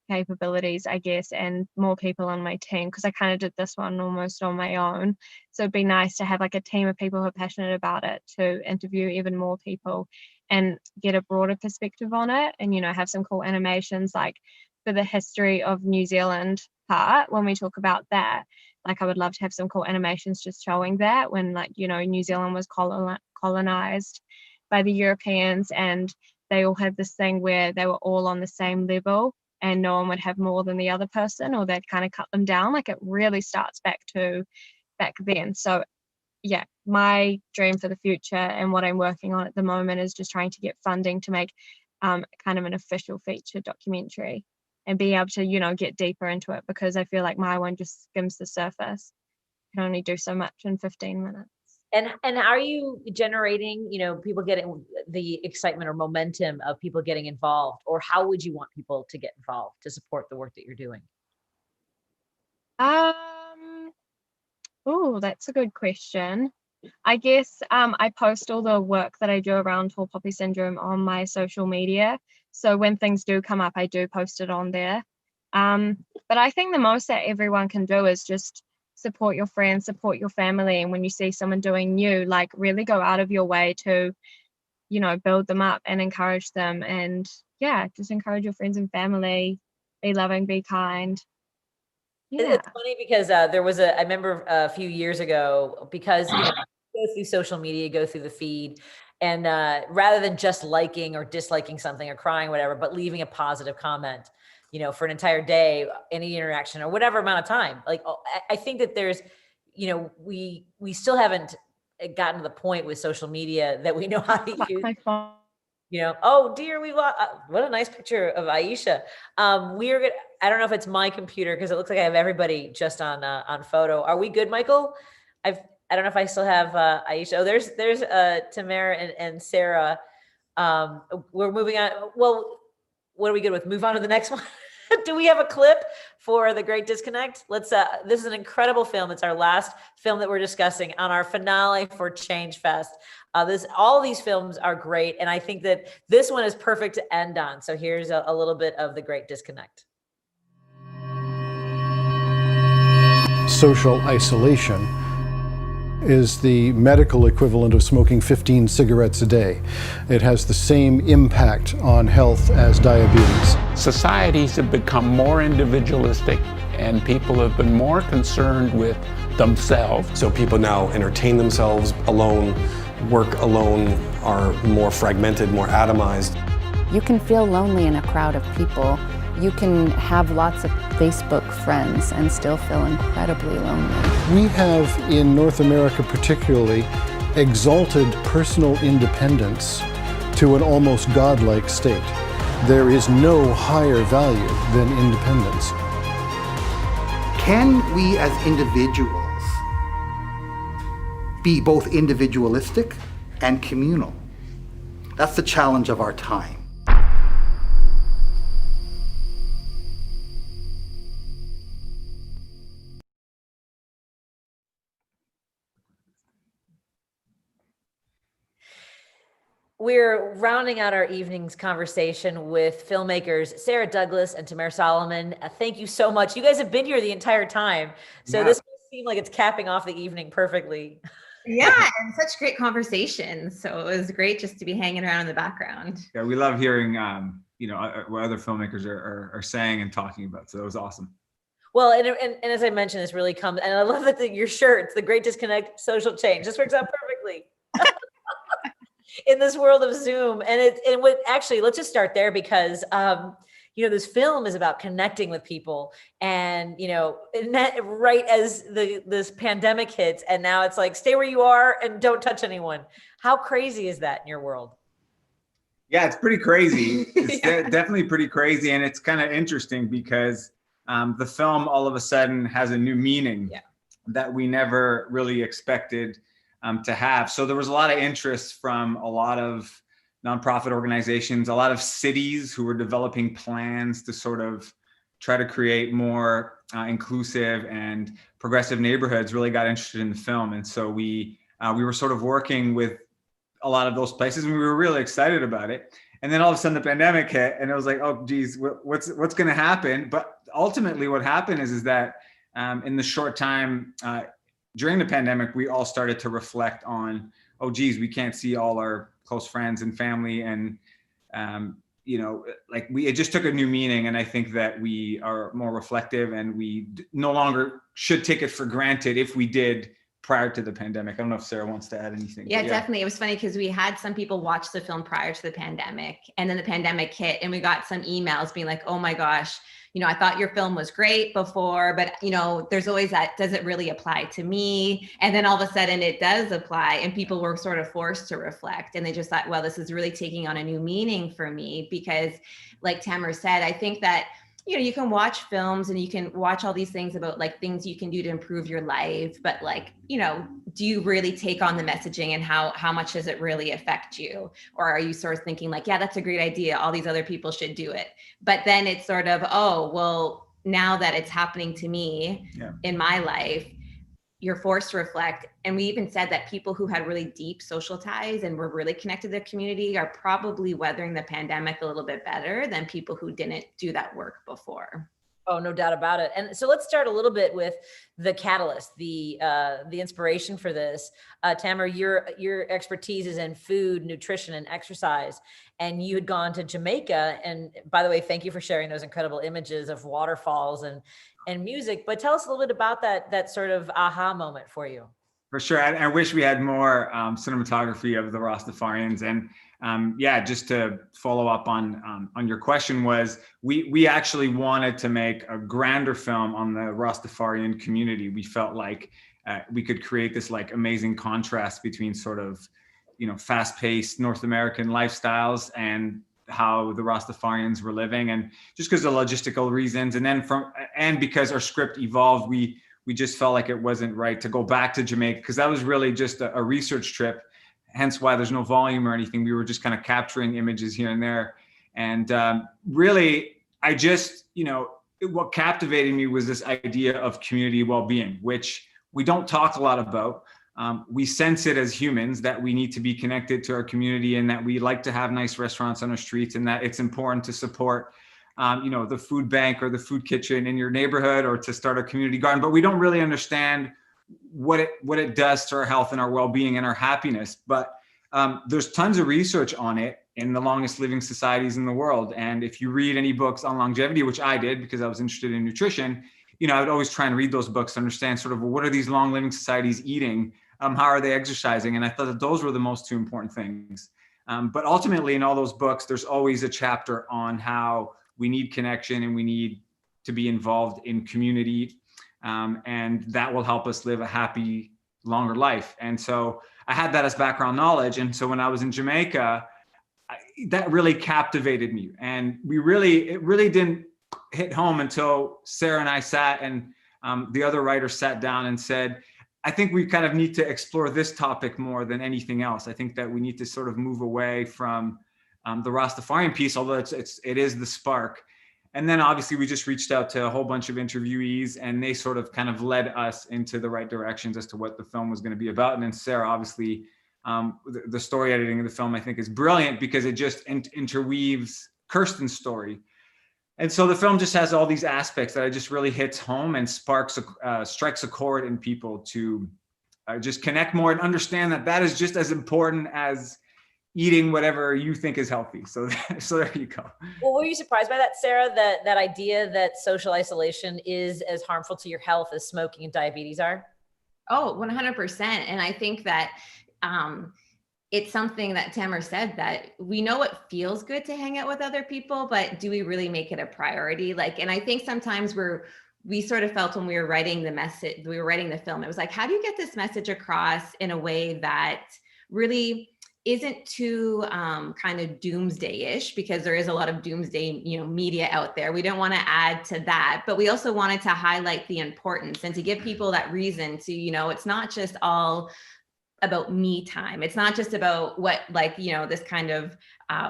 capabilities, I guess, and more people on my team, because I kind of did this one almost on my own. So it'd be nice to have like a team of people who are passionate about it to interview even more people and get a broader perspective on it, and have some cool animations like for the history of New Zealand part. When we talk about that, like I would love to have some cool animations just showing that when, like, New Zealand was colonized by the Europeans, and they all had this thing where they were all on the same level and no one would have more than the other person, or they'd kind of cut them down. Like it really starts back then. So yeah, my dream for the future and what I'm working on at the moment is just trying to get funding to make kind of an official feature documentary and be able to, get deeper into it, because I feel like my one just skims the surface. I can only do so much in 15 minutes. And are you generating, people getting the excitement or momentum of people getting involved, or how would you want people to get involved to support the work that you're doing? Oh, that's a good question. I guess I post all the work that I do around tall poppy syndrome on my social media. So when things do come up, I do post it on there. But I think the most that everyone can do is just support your friends, support your family. And when you see someone doing new, like really go out of your way to, build them up and encourage them. And yeah, just encourage your friends and family, be loving, be kind. Yeah. It's funny because I remember a few years ago, because go through social media, go through the feed, And rather than just liking or disliking something or crying, whatever, but leaving a positive comment, you know, for an entire day, any interaction or whatever amount of time. Like, I think that there's, you know, we still haven't gotten to the point with social media that we know how to use. You know, oh dear, we lost. What a nice picture of Aisha. We're gonna. I don't know if it's my computer because it looks like I have everybody just on photo. Are we good, Michael? I don't know if I still have Aisha. Oh, there's Tamara and Sarah. We're moving on. Well, what are we good with? Move on to the next one. Do we have a clip for The Great Disconnect? Let's, this is an incredible film. It's our last film that we're discussing on our finale for Change Fest. All these films are great. And I think that this one is perfect to end on. So here's a little bit of The Great Disconnect. Social isolation is the medical equivalent of smoking 15 cigarettes a day. It has the same impact on health as diabetes. Societies have become more individualistic and people have been more concerned with themselves. So people now entertain themselves alone, work alone, are more fragmented, more atomized. You can feel lonely in a crowd of people. You can have lots of Facebook friends and still feel incredibly lonely. We have, in North America particularly, exalted personal independence to an almost godlike state. There is no higher value than independence. Can we as individuals be both individualistic and communal? That's the challenge of our time. We're rounding out our evening's conversation with filmmakers Sarah Douglas and Tamara Solomon. Thank you so much. You guys have been here the entire time. So this seemed like it's capping off the evening perfectly. Yeah, and such great conversations. So it was great just to be hanging around in the background. Yeah, we love hearing you know, what other filmmakers are saying and talking about. So it was awesome. Well, and as I mentioned, this really comes, and I love that your shirt, it's The Great Disconnect, Social Change. This works out perfectly. In this world of Zoom. Actually, let's just start there because, you know, this film is about connecting with people and, you know, right as this pandemic hits and now it's like, stay where you are and don't touch anyone. How crazy is that in your world? Yeah, it's pretty crazy. It's definitely pretty crazy. And it's kind of interesting because the film all of a sudden has a new meaning that we never really expected to have. So there was a lot of interest from a lot of nonprofit organizations, a lot of cities who were developing plans to sort of try to create more inclusive and progressive neighborhoods really got interested in the film. And so we were sort of working with a lot of those places and we were really excited about it. And then all of a sudden the pandemic hit and it was like, oh geez, what's going to happen? But ultimately what happened is that in the short time, during the pandemic, we all started to reflect on, oh, geez, we can't see all our close friends and family. And, you know, like it just took a new meaning. And I think that we are more reflective and we no longer should take it for granted if we did prior to the pandemic. I don't know if Sarah wants to add anything. Yeah, definitely. It was funny because we had some people watch the film prior to the pandemic and then the pandemic hit and we got some emails being like, oh my gosh, you know, I thought your film was great before, but you know, there's always that, does it really apply to me? And then all of a sudden it does apply and people were sort of forced to reflect and they just thought, well, this is really taking on a new meaning for me because like Tamara said, I think that, you know, you can watch films and you can watch all these things about like things you can do to improve your life, but like, you know, do you really take on the messaging and how much does it really affect you? Or are you sort of thinking like, yeah, that's a great idea. All these other people should do it. But then it's sort of, oh, well, now that it's happening to me in my life, you're forced to reflect. And we even said that people who had really deep social ties and were really connected to their community are probably weathering the pandemic a little bit better than people who didn't do that work before. Oh, no doubt about it. And so let's start a little bit with the catalyst, the inspiration for this. Tamara, your expertise is in food, nutrition, and exercise. And you had gone to Jamaica. And by the way, thank you for sharing those incredible images of waterfalls and music. But tell us a little bit about that sort of aha moment for you. For sure. I wish we had more cinematography of the Rastafarians. And yeah, just to follow up on your question, was we actually wanted to make a grander film on the Rastafarian community. We felt like we could create this like amazing contrast between sort of, fast-paced North American lifestyles and how the Rastafarians were living, and just because of logistical reasons, and then because our script evolved, we just felt like it wasn't right to go back to Jamaica, because that was really just a research trip, hence why there's no volume or anything. We were just kind of capturing images here and there. And really, I just, what captivated me was this idea of community well-being, which we don't talk a lot about. We sense it as humans that we need to be connected to our community, and that we like to have nice restaurants on our streets, and that it's important to support the food bank or the food kitchen in your neighborhood, or to start a community garden. But we don't really understand what it does to our health and our well-being and our happiness. But there's tons of research on it in the longest living societies in the world. And if you read any books on longevity, which I did because I was interested in nutrition, I would always try and read those books to understand sort of, well, what are these long living societies eating? How are they exercising? And I thought that those were the most two important things. But ultimately, in all those books, there's always a chapter on how we need connection and we need to be involved in community. And that will help us live a happy, longer life. And so I had that as background knowledge. And so when I was in Jamaica, that really captivated me. And it really didn't hit home until Sarah and I sat, and the other writer sat down and said, I think we kind of need to explore this topic more than anything else. I think that we need to sort of move away from the Rastafarian piece, although it is the spark. And then obviously we just reached out to a whole bunch of interviewees, and they sort of kind of led us into the right directions as to what the film was going to be about. And then Sarah, obviously, the story editing of the film, I think, is brilliant because it just interweaves Kirsten's story. And so the film just has all these aspects that it just really hits home and strikes a chord in people to just connect more and understand that is just as important as eating whatever you think is healthy. So there you go. Well, were you surprised by that, Sarah, that idea that social isolation is as harmful to your health as smoking and diabetes are? Oh, 100%. And I think that it's something that Tamara said, that we know it feels good to hang out with other people, but do we really make it a priority? And I think sometimes we sort of felt when we were writing the film, it was like, how do you get this message across in a way that really isn't too kind of doomsday-ish, because there is a lot of doomsday, media out there. We don't want to add to that, but we also wanted to highlight the importance and to give people that reason to, it's not just all about me time. It's not just about what, this kind of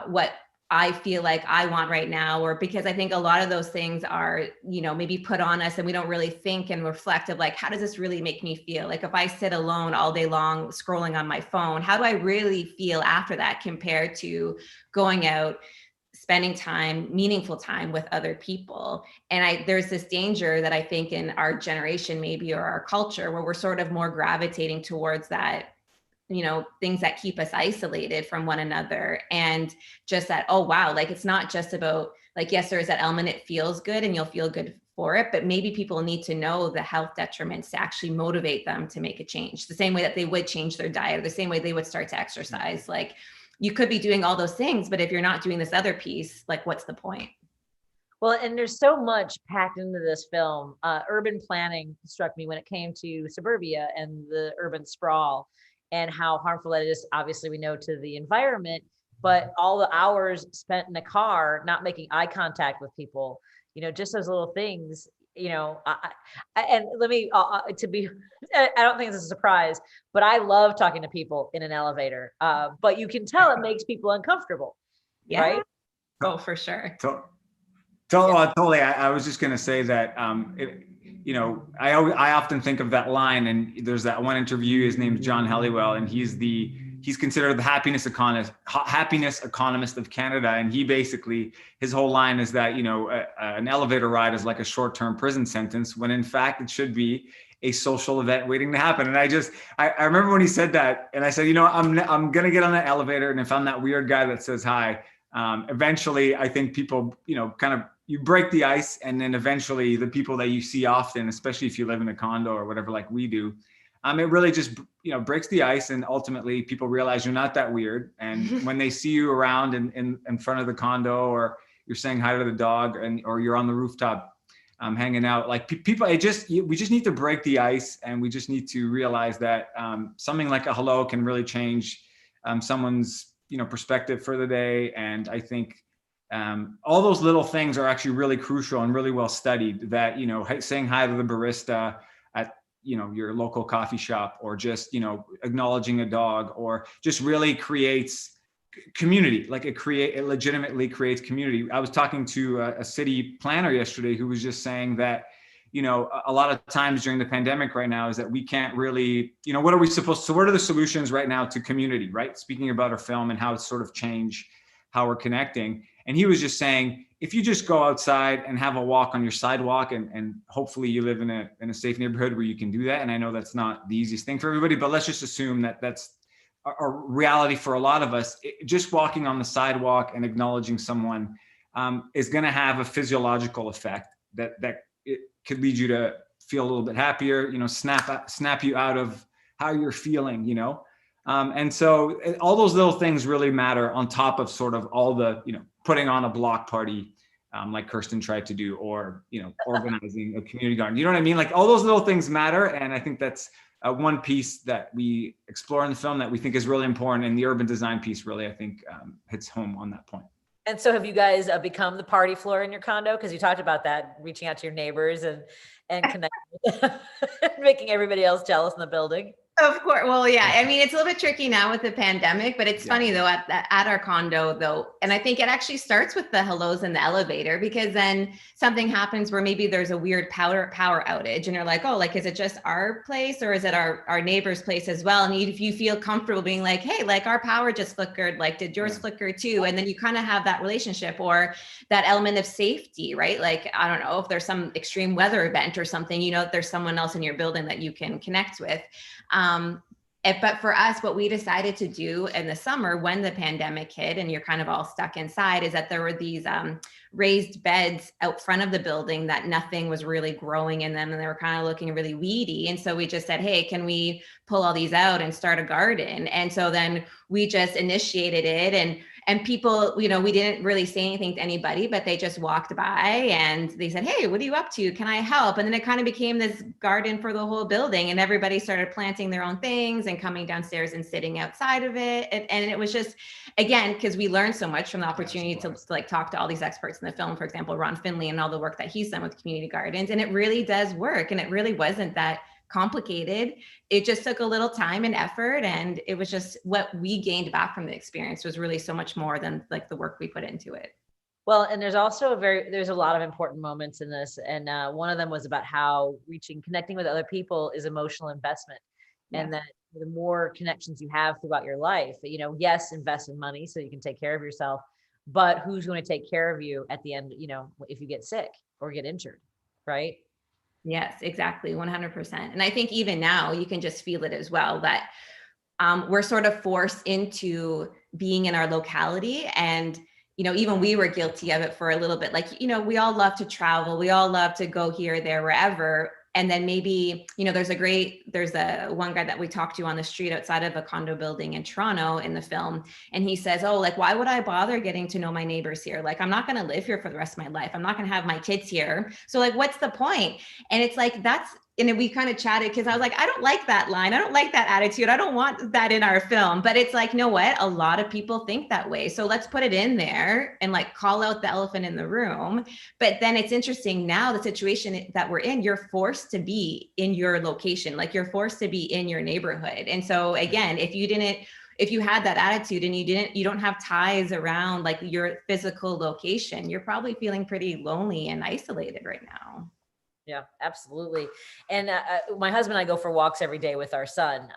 what I feel like I want right now, or because I think a lot of those things are, maybe put on us and we don't really think and reflect of how does this really make me feel? Like if I sit alone all day long scrolling on my phone, how do I really feel after that compared to going out, spending time, meaningful time with other people? And there's this danger that I think in our generation maybe, or our culture, where we're sort of more gravitating towards that, things that keep us isolated from one another. And just that, oh, wow, it's not just about yes, there is that element, it feels good and you'll feel good for it, but maybe people need to know the health detriments to actually motivate them to make a change, the same way that they would change their diet, or the same way they would start to exercise. You could be doing all those things, but if you're not doing this other piece, what's the point? Well, and there's so much packed into this film. Urban planning struck me when it came to suburbia and the urban sprawl, and how harmful that is. Obviously, we know to the environment, but all the hours spent in a car, not making eye contact with people, just those little things, and let me, I don't think this is a surprise, but I love talking to people in an elevator, but you can tell it makes people uncomfortable, right? Oh, for sure. Totally. I was just going to say that, I often think of that line, and there's that one interview, his name's John Helliwell, and he's considered the happiness economist of Canada. And he basically, his whole line is that, an elevator ride is like a short-term prison sentence, when in fact it should be a social event waiting to happen. And I remember when he said that, and I said, I'm going to get on that elevator, and if I'm that weird guy that says hi, eventually I think people, you break the ice, and then eventually the people that you see often, especially if you live in a condo or whatever, like we do, it really just, breaks the ice, and ultimately people realize you're not that weird. And when they see you around in front of the condo, or you're saying hi to the dog, or you're on the rooftop hanging out, like people, we just need to break the ice, and we just need to realize that something like a hello can really change someone's, perspective for the day. And I think all those little things are actually really crucial and really well studied, that, saying hi to the barista at, your local coffee shop, or just, acknowledging a dog, or just really creates community. Like it legitimately creates community. I was talking to a city planner yesterday who was just saying that, a lot of times during the pandemic right now is that we can't really, what are the solutions right now to community, right? Speaking about our film and how it's sort of changed how we're connecting. And he was just saying, if you just go outside and have a walk on your sidewalk, and hopefully you live in a safe neighborhood where you can do that. And I know that's not the easiest thing for everybody, but let's just assume that that's a reality for a lot of us. Just walking on the sidewalk and acknowledging someone is going to have a physiological effect that it could lead you to feel a little bit happier, snap you out of how you're feeling, and so all those little things really matter, on top of sort of all the, putting on a block party like Kirsten tried to do, or, organizing a community garden. You know what I mean? Like all those little things matter. And I think that's one piece that we explore in the film that we think is really important. And the urban design piece really, I think, hits home on that point. And so have you guys become the party floor in your condo? Because you talked about that, reaching out to your neighbors and connecting with them, making everybody else jealous in the building. Of course. Well, yeah. I mean, it's a little bit tricky now with the pandemic, but it's funny though, at our condo though. And I think it actually starts with the hellos in the elevator, because then something happens where maybe there's a weird power outage, and you're like, oh, like, is it just our place, or is it our neighbor's place as well? And if you feel comfortable being like, hey, like our power just flickered, like, did yours flicker too? And then you kind of have that relationship, or that element of safety, right? Like, I don't know, if there's some extreme weather event or something, there's someone else in your building that you can connect with. But for us, what we decided to do in the summer when the pandemic hit and you're kind of all stuck inside, is that there were these raised beds out front of the building that nothing was really growing in them, and they were kind of looking really weedy. And so we just said, hey, can we pull all these out and start a garden? And so then we just initiated it, and people, we didn't really say anything to anybody, but they just walked by and they said, hey, what are you up to? Can I help? And then it kind of became this garden for the whole building, and everybody started planting their own things and coming downstairs and sitting outside of it. And it was just, again, because we learned so much from the opportunity to like talk to all these experts in the film, for example, Ron Finley, and all the work that he's done with community gardens. And it really does work. And it really wasn't that complicated. It just took a little time and effort, and it was just what we gained back from the experience was really so much more than like the work we put into it. Well, and there's also there's a lot of important moments in this, and one of them was about how connecting with other people is emotional investment, and that the more connections you have throughout your life, yes, invest in money so you can take care of yourself, but who's going to take care of you at the end, if you get sick or get injured, right? Yes, exactly. 100%. And I think even now you can just feel it as well, that we're sort of forced into being in our locality. And, even we were guilty of it for a little bit. Like, we all love to travel. We all love to go here, there, wherever. And then maybe, there's a one guy that we talked to on the street outside of a condo building in Toronto in the film. And he says, oh, like, why would I bother getting to know my neighbors here? Like, I'm not going to live here for the rest of my life. I'm not going to have my kids here. So like, what's the point? And it's like, and then we kind of chatted, because I was like, I don't like that line. I don't like that attitude. I don't want that in our film. But it's like, you know what? A lot of people think that way. So let's put it in there and like call out the elephant in the room. But then it's interesting now, the situation that we're in, you're forced to be in your location. Like you're forced to be in your neighborhood. And so again, if you had that attitude and you don't have ties around like your physical location, you're probably feeling pretty lonely and isolated right now. Yeah, absolutely. And my husband and I go for walks every day with our son.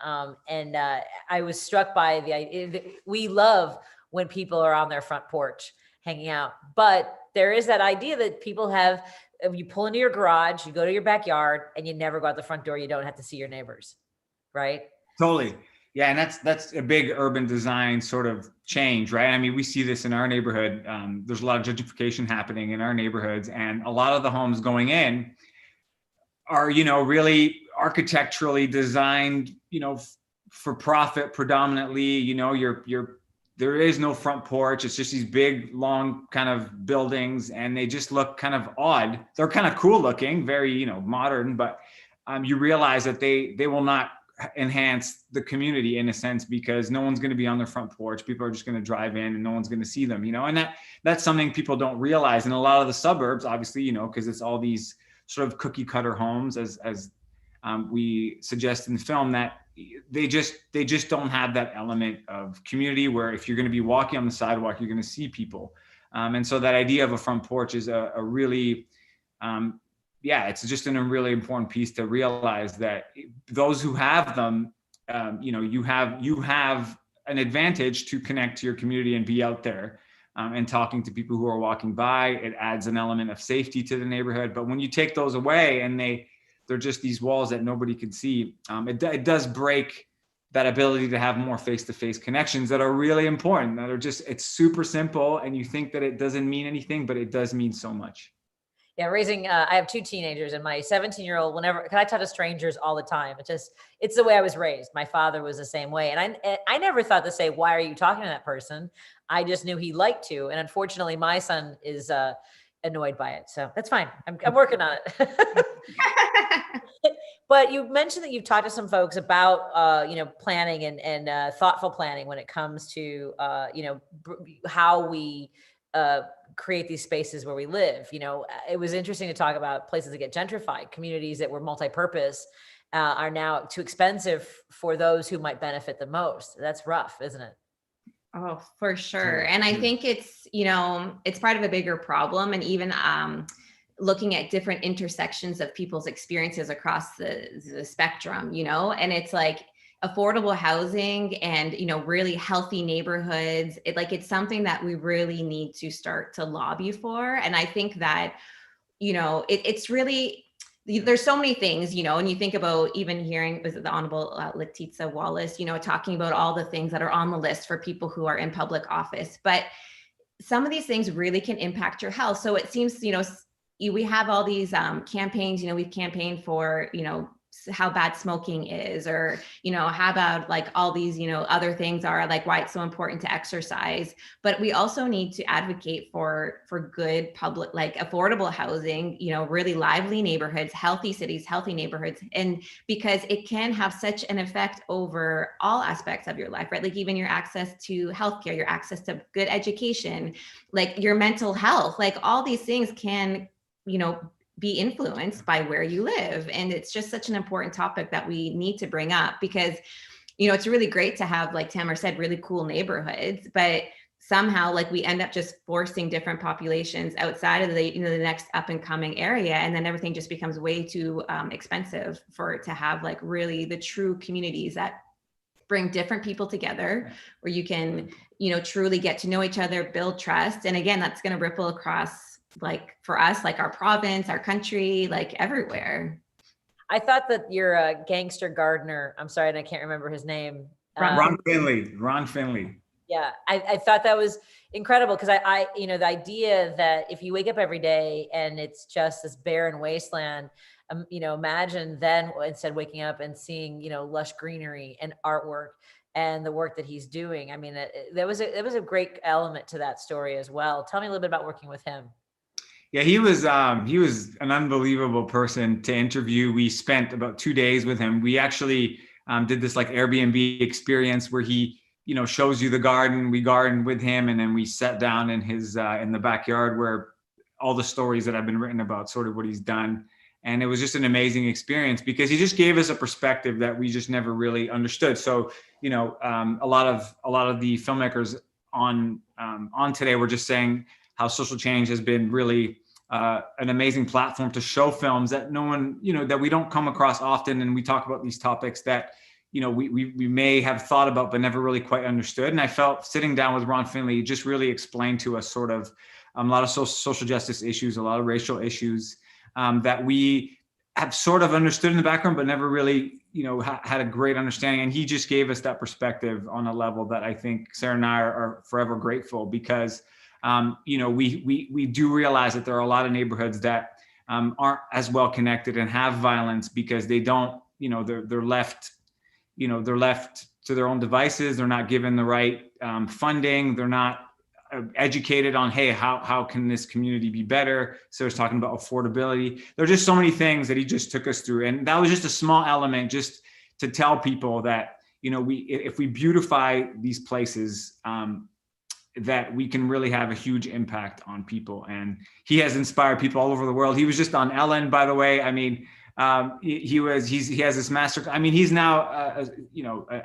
And I was struck by the idea that we love when people are on their front porch hanging out. But there is that idea that people have, you pull into your garage, you go to your backyard, and you never go out the front door. You don't have to see your neighbors, right? Totally. Yeah, and that's a big urban design sort of change, right? I mean, we see this in our neighborhood. There's a lot of gentrification happening in our neighborhoods, and a lot of the homes going in are, really architecturally designed, for profit predominantly. There is no front porch. It's just these big, long kind of buildings, and they just look kind of odd. They're kind of cool looking, very, modern, but you realize that they will not enhance the community in a sense, because no one's going to be on their front porch. People are just going to drive in and no one's going to see them, and that's something people don't realize. In a lot of the suburbs, obviously, because it's all these sort of cookie cutter homes, as we suggest in the film, that they just don't have that element of community where if you're going to be walking on the sidewalk, you're going to see people. And so that idea of a front porch is a really, it's just a really important piece to realize that those who have them, you have an advantage to connect to your community and be out there and talking to people who are walking by. It adds an element of safety to the neighborhood. But when you take those away and they're just these walls that nobody can see, it does break that ability to have more face-to-face connections that are really important, that are just, it's super simple, and you think that it doesn't mean anything, but it does mean so much. Yeah, I have 2 teenagers, and my 17-year-old, cause I talk to strangers all the time. It's the way I was raised. My father was the same way. And I never thought to say, why are you talking to that person? I just knew he liked to. And unfortunately, my son is annoyed by it. So that's fine. I'm working on it. But you mentioned that you've talked to some folks about, planning and thoughtful planning when it comes to, how we create these spaces where we live. It was interesting to talk about places that get gentrified. Communities that were multi-purpose are now too expensive for those who might benefit the most. That's rough, isn't it? Oh, for sure. And I think it's, it's part of a bigger problem. And even looking at different intersections of people's experiences across the spectrum, and it's like affordable housing and, really healthy neighborhoods. It's something that we really need to start to lobby for. And I think that, it's really, there's so many things, and you think about even hearing, was it the Honorable Letizia Wallace, talking about all the things that are on the list for people who are in public office. But some of these things really can impact your health. So it seems, we have all these campaigns, we've campaigned for, how bad smoking is, or, how about all these, other things are why it's so important to exercise. But we also need to advocate for good public, affordable housing, really lively neighborhoods, healthy cities, healthy neighborhoods. And because it can have such an effect over all aspects of your life, right? Even your access to healthcare, your access to good education, your mental health, all these things can, be influenced by where you live. And it's just such an important topic that we need to bring up, because, it's really great to have, like Tamara said, really cool neighborhoods, but somehow we end up just forcing different populations outside of the, the next up and coming area. And then everything just becomes way too expensive for it to have really the true communities that bring different people together, where you can, truly get to know each other, build trust. And again, that's going to ripple across for us, our province, our country, everywhere. I thought that your gangster gardener, I'm sorry, and I can't remember his name. Ron Finley. Yeah, I thought that was incredible, because I the idea that if you wake up every day and it's just this barren wasteland, imagine then instead waking up and seeing, lush greenery and artwork and the work that he's doing. I mean, there was a great element to that story as well. Tell me a little bit about working with him. Yeah, he was an unbelievable person to interview. We spent about 2 days with him. We actually did this Airbnb experience where he, shows you the garden. We gardened with him, and then we sat down in his in the backyard where all the stories that have been written about sort of what he's done. And it was just an amazing experience, because he just gave us a perspective that we just never really understood. So, a lot of the filmmakers on today were just saying how social change has been really an amazing platform to show films that no one, that we don't come across often. And we talk about these topics that, we may have thought about, but never really quite understood. And I felt sitting down with Ron Finley just really explained to us sort of a lot of social justice issues, a lot of racial issues that we have sort of understood in the background, but never really, had a great understanding. And he just gave us that perspective on a level that I think Sarah and I are forever grateful, because we do realize that there are a lot of neighborhoods that aren't as well connected and have violence because they don't they're left, they're left to their own devices. They're not given the right funding. They're not educated on, hey, how can this community be better? So he's talking about affordability. There are just so many things that he just took us through. And that was just a small element just to tell people that, if we beautify these places, that we can really have a huge impact on people. And he has inspired people all over the world. He was just on Ellen, by the way. I mean, he has this master. I mean, he's now,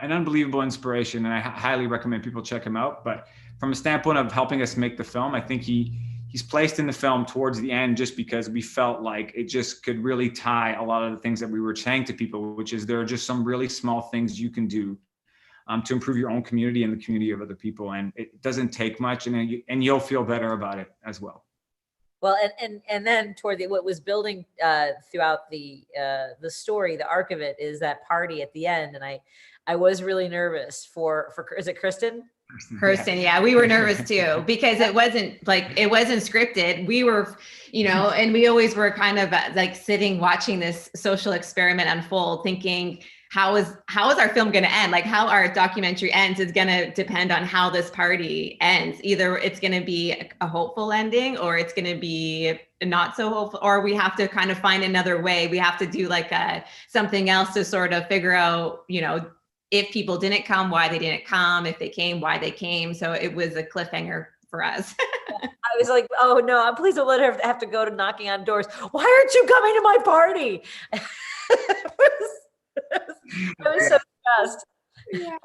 an unbelievable inspiration, and I highly recommend people check him out. But from a standpoint of helping us make the film, I think he's placed in the film towards the end just because we felt like it just could really tie a lot of the things that we were saying to people, which is there are just some really small things you can do to improve your own community and the community of other people. And it doesn't take much, and you'll feel better about it as well. Well, and then toward what was building throughout the story, the arc of it is that party at the end. And I was really nervous for is it Kristen? Kirsten, yeah, we were nervous too, because it wasn't scripted. We were, and we always were kind of like sitting watching this social experiment unfold, thinking, how is our film going to end? Like how our documentary ends is going to depend on how this party ends. Either it's going to be a hopeful ending, or it's going to be not so hopeful, or we have to kind of find another way. We have to do like something else to sort of figure out, if people didn't come, why they didn't come, if they came, why they came. So it was a cliffhanger for us. I was like, oh no, please don't let her have to go to knocking on doors. Why aren't you coming to my party? I was so stressed. Yeah.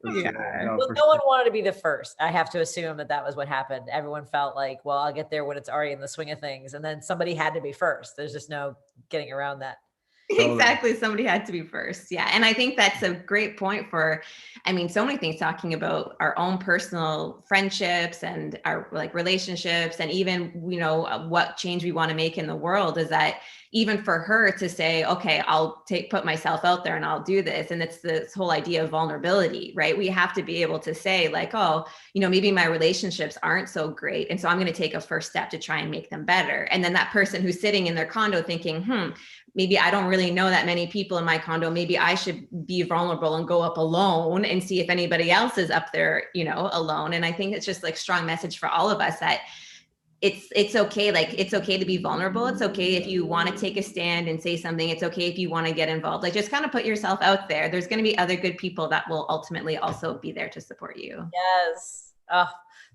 Well, no one wanted to be the first. I have to assume that was what happened. Everyone felt like, well, I'll get there when it's already in the swing of things. And then somebody had to be first. There's just no getting around that. Exactly. Somebody had to be first. Yeah. And I think that's a great point for, so many things, talking about our own personal friendships and our like relationships, and even, what change we want to make in the world, is that even for her to say, okay, I'll put myself out there and I'll do this. And it's this whole idea of vulnerability, right? We have to be able to say like, oh, maybe my relationships aren't so great. And so I'm going to take a first step to try and make them better. And then that person who's sitting in their condo thinking, maybe I don't really know that many people in my condo. Maybe I should be vulnerable and go up alone and see if anybody else is up there, alone. And I think it's just like strong message for all of us that it's okay. Like, it's okay to be vulnerable. It's okay if you want to take a stand and say something. It's okay if you want to get involved. Like, just kind of put yourself out there. There's going to be other good people that will ultimately also be there to support you. Yes.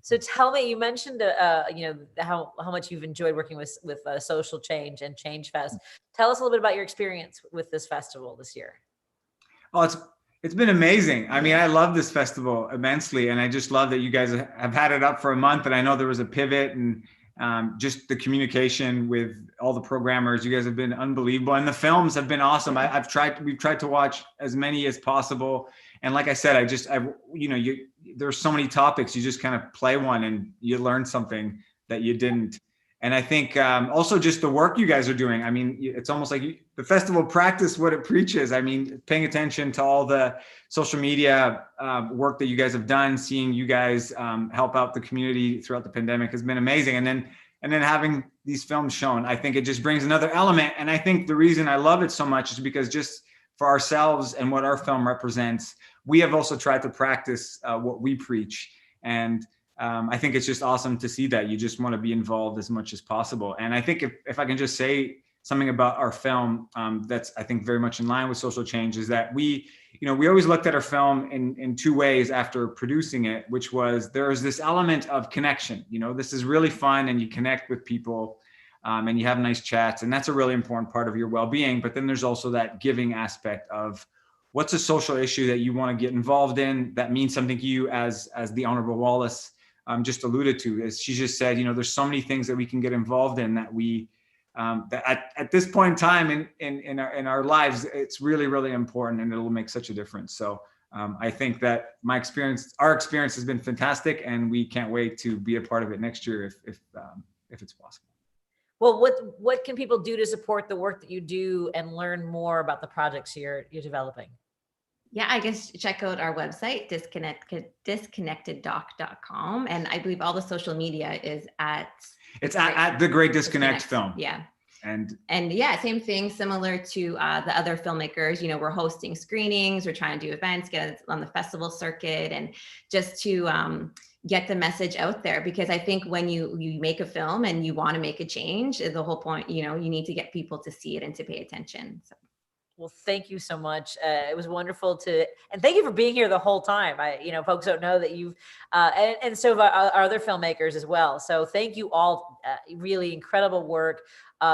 So tell me, you mentioned, how much you've enjoyed working with Social Change and Change Fest. Tell us a little bit about your experience with this festival this year. Oh, it's been amazing. I mean, I love this festival immensely, and I just love that you guys have had it up for a month. And I know there was a pivot, and just the communication with all the programmers. You guys have been unbelievable, and the films have been awesome. We've tried to watch as many as possible. And like I said, there's so many topics. You just kind of play one and you learn something that you didn't. And I think also just the work you guys are doing. I mean, it's almost like the festival practice what it preaches. I mean, paying attention to all the social media work that you guys have done, seeing you guys help out the community throughout the pandemic has been amazing. And then having these films shown, I think it just brings another element. And I think the reason I love it so much is because just for ourselves and what our film represents, we have also tried to practice what we preach. And I think it's just awesome to see that you just want to be involved as much as possible. And I think if I can just say something about our film that's, I think, very much in line with Social Change, is that we always looked at our film in two ways after producing it, which was there's this element of connection. This is really fun and you connect with people and you have nice chats, and that's a really important part of your well-being. But then there's also that giving aspect of what's a social issue that you want to get involved in that means something to you, as the Honorable Wallace just alluded to. As she just said, there's so many things that we can get involved in that we that at this point in time in our lives, it's really, really important, and it'll make such a difference. So I think that our experience has been fantastic, and we can't wait to be a part of it next year if it's possible. Well, what can people do to support the work that you do and learn more about the projects you're developing? Yeah, I guess check out our website, disconnecteddoc.com. And I believe all the social media is at... It's at The Great Disconnect Film. Yeah. And yeah, same thing, similar to the other filmmakers, you know, we're hosting screenings, we're trying to do events, get it on the festival circuit, and just to get the message out there, because I think when you make a film and you want to make a change, the whole point, you know, you need to get people to see it and to pay attention. So. Well, thank you so much. It was wonderful and thank you for being here the whole time. Folks don't know that you've, and so our other filmmakers as well. So thank you all, really incredible work.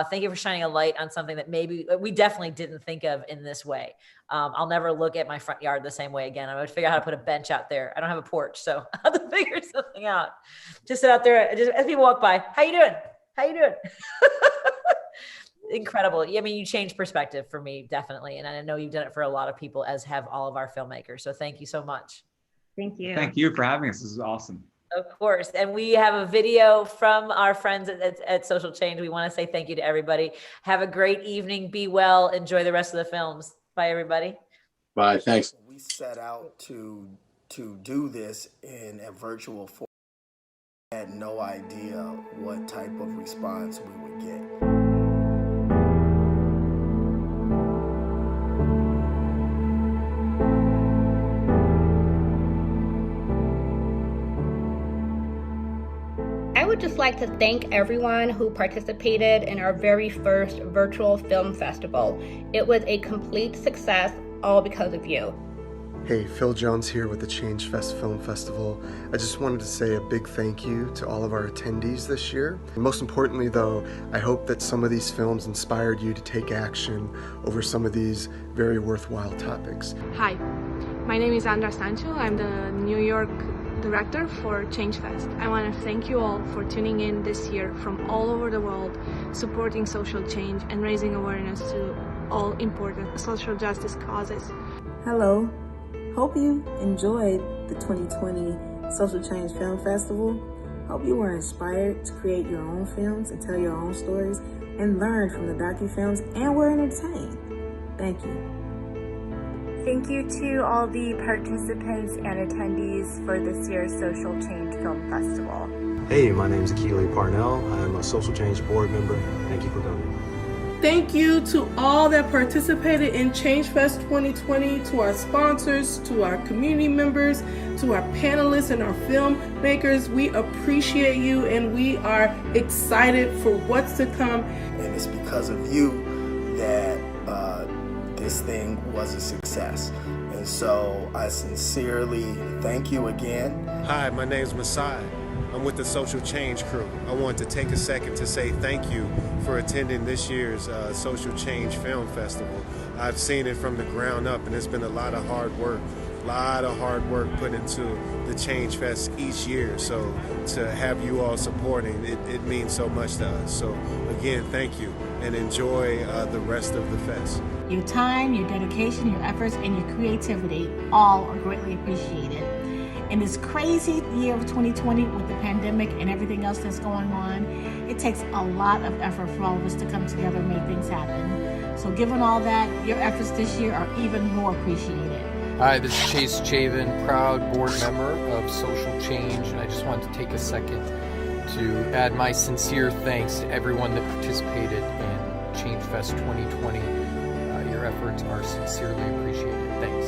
Thank you for shining a light on something that maybe we definitely didn't think of in this way. I'll never look at my front yard the same way again. I'm going to figure out how to put a bench out there. I don't have a porch, so I have to figure something out. Just sit out there, just as people walk by. How you doing? How you doing? Incredible. I mean, you changed perspective for me, definitely. And I know you've done it for a lot of people, as have all of our filmmakers. So thank you so much. Thank you. Thank you for having us. This is awesome. Of course. And we have a video from our friends at Social Change. We want to say thank you to everybody. Have a great evening. Be well. Enjoy the rest of the films. Bye, everybody. Bye. Thanks. We set out to do this in a virtual form. I had no idea what type of response we would get. I would just like to thank everyone who participated in our very first virtual film festival. It was a complete success, all because of you. Hey, Phil Jones here with the Change Fest Film Festival. I just wanted to say a big thank you to all of our attendees this year. Most importantly though, I hope that some of these films inspired you to take action over some of these very worthwhile topics. Hi, my name is Andra Sancho. I'm the New York director for Change Fest. I want to thank you all for tuning in this year from all over the world, supporting social change and raising awareness to all important social justice causes. Hello. Hope you enjoyed the 2020 Social Change Film Festival. Hope you were inspired to create your own films and tell your own stories and learn from the docu-films and were entertained. Thank you. Thank you to all the participants and attendees for this year's Social Change Film Festival. Hey, my name is Keely Parnell. I'm a Social Change board member. Thank you for coming. Thank you to all that participated in Change Fest 2020, to our sponsors, to our community members, to our panelists and our filmmakers. We appreciate you and we are excited for what's to come. And it's because of you that this thing was a success. And so I sincerely thank you again. Hi, my name is Masai. I'm with the Social Change crew. I want to take a second to say thank you for attending this year's Social Change Film Festival. I've seen it from the ground up, and it's been a lot of hard work put into the Change Fest each year. So to have you all supporting, it means so much to us. So again, thank you, and enjoy the rest of the fest. Your time, your dedication, your efforts, and your creativity all are greatly appreciated. In this crazy year of 2020 with the pandemic and everything else that's going on, it takes a lot of effort for all of us to come together and make things happen. So given all that, your efforts this year are even more appreciated. Hi, this is Chase Chavin, proud board member of Social Change, and I just wanted to take a second to add my sincere thanks to everyone that participated in Change Fest 2020. Your efforts are sincerely appreciated. Thanks.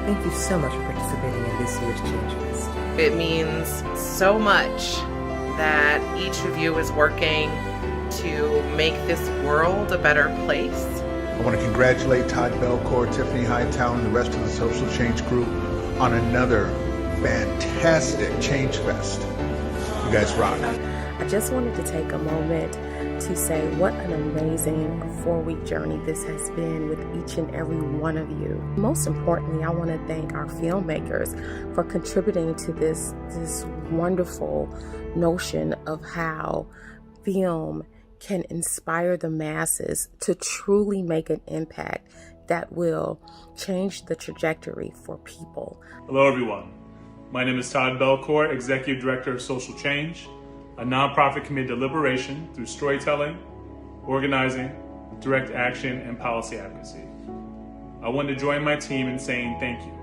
Thank you so much for participating in this year's Change Fest. It means so much that each of you is working to make this world a better place. I want to congratulate Todd Belcourt, Tiffany Hightower, and the rest of the Social Change group on another fantastic Change Fest. You guys rock. I just wanted to take a moment to say what an amazing 4-week journey this has been with each and every one of you. Most importantly, I want to thank our filmmakers for contributing to this wonderful notion of how film can inspire the masses to truly make an impact that will change the trajectory for people. Hello everyone. My name is Todd Belcourt, Executive Director of Social Change, a nonprofit committed to liberation through storytelling, organizing, direct action, and policy advocacy. I want to join my team in saying thank you.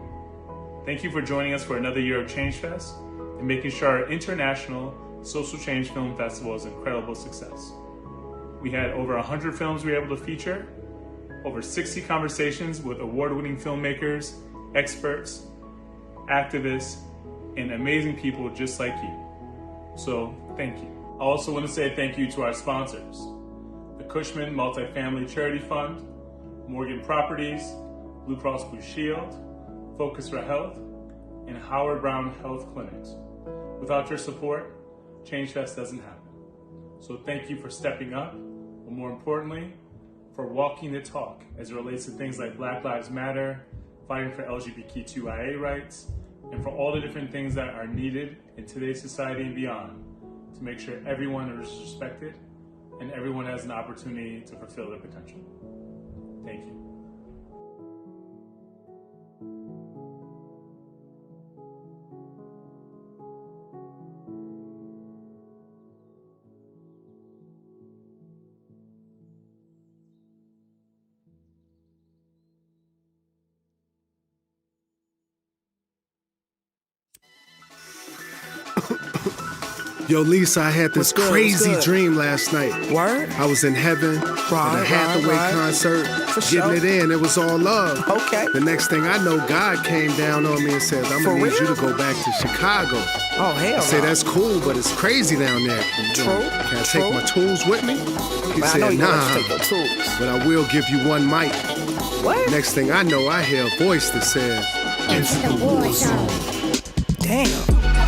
Thank you for joining us for another year of Change Fest, in making sure our international Social Change Film Festival is an incredible success. We had over 100 films we were able to feature, over 60 conversations with award-winning filmmakers, experts, activists, and amazing people just like you. So thank you. I also want to say thank you to our sponsors, the Cushman Multifamily Charity Fund, Morgan Properties, Blue Cross Blue Shield, Focus for Health, and Howard Brown Health Clinics. Without your support, Change Fest doesn't happen. So thank you for stepping up, but more importantly, for walking the talk as it relates to things like Black Lives Matter, fighting for LGBTQIA rights, and for all the different things that are needed in today's society and beyond to make sure everyone is respected and everyone has an opportunity to fulfill their potential. Thank you. Yo, Lisa, I had this crazy dream last night. Word? I was in heaven at a Hathaway concert, getting it in. It was all love. Okay. The next thing I know, God came down on me and said, I'm going to need you to go back to Chicago. Oh, hell I said, that's cool, but it's crazy down there. True. Can I take my tools with me? He But I know said, you nah, want to take your tools. but I will give you one mic. What? Next thing I know, I hear a voice that says, It's the war zone. Damn.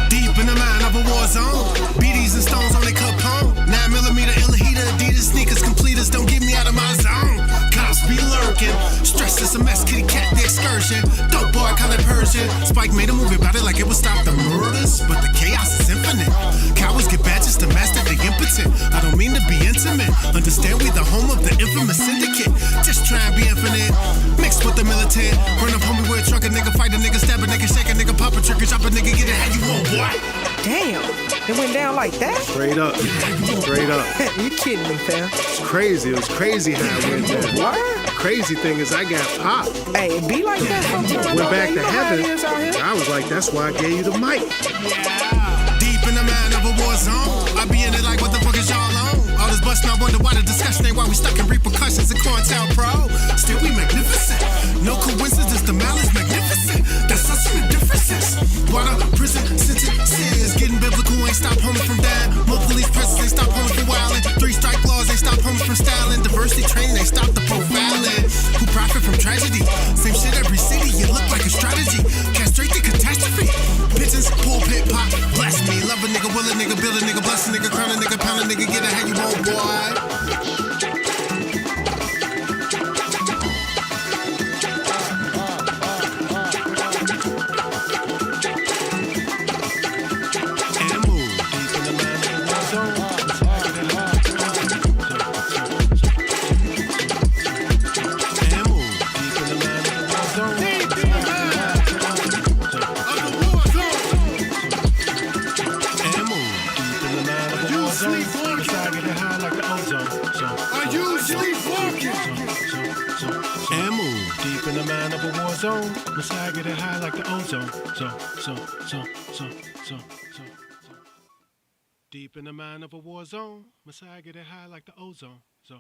Deep in the mind of a war zone. BDs and stones on their Capone. 9mm Illahita Adidas sneakers completers. Don't get me out of my zone. Cops be lurking. Stress is a mess. Kitty cat the excursion. Dope boy call it Persian. Spike made a movie about it like it would stop the murders, but the chaos is infinite. Cowards get badges to master the impotent. I don't mean to be intimate. Understand we the home of the infamous syndicate. Just try and be infinite. Mixed with the militant. Run up on me with a truck. A nigga fight a nigga, stab a nigga, shake a nigga, pop a trigger, drop a nigga, get it how you want, boy. Damn. It went down like that? Straight up. Straight up. You kidding me, fam? It's crazy. It was crazy how it went down. What? Crazy thing is I got popped. Hey, it be like that sometimes. Went back You to know how heaven. it is out here? I was like, that's why I gave you the mic. Deep in the mind of a war zone. I be in it like, what the fuck is y'all on? All this busting, I wonder why the discussion ain't why we stuck in repercussions and Corntown Pro. Still we magnificent. No coincidence, the malice magnificent. That's such the differences. Why the prison sentences getting biblical ain't stop homies from dying. More police presence ain't stop homies from wilding. 3 strike laws ain't stop homies from styling. Diversity training ain't stop the profiling. Who profit from tragedy? Same shit every city. You look like a strategy. Castrate the catastrophe. Pigeons, pulpit, pop, bless me. Love a nigga, will a nigga, build a nigga, bless a nigga, crown a nigga, pound a nigga, get it how you want, boy. Zone, Messiah get it high like the ozone. Deep in the mind of a war zone, Messiah get it high like the ozone. So.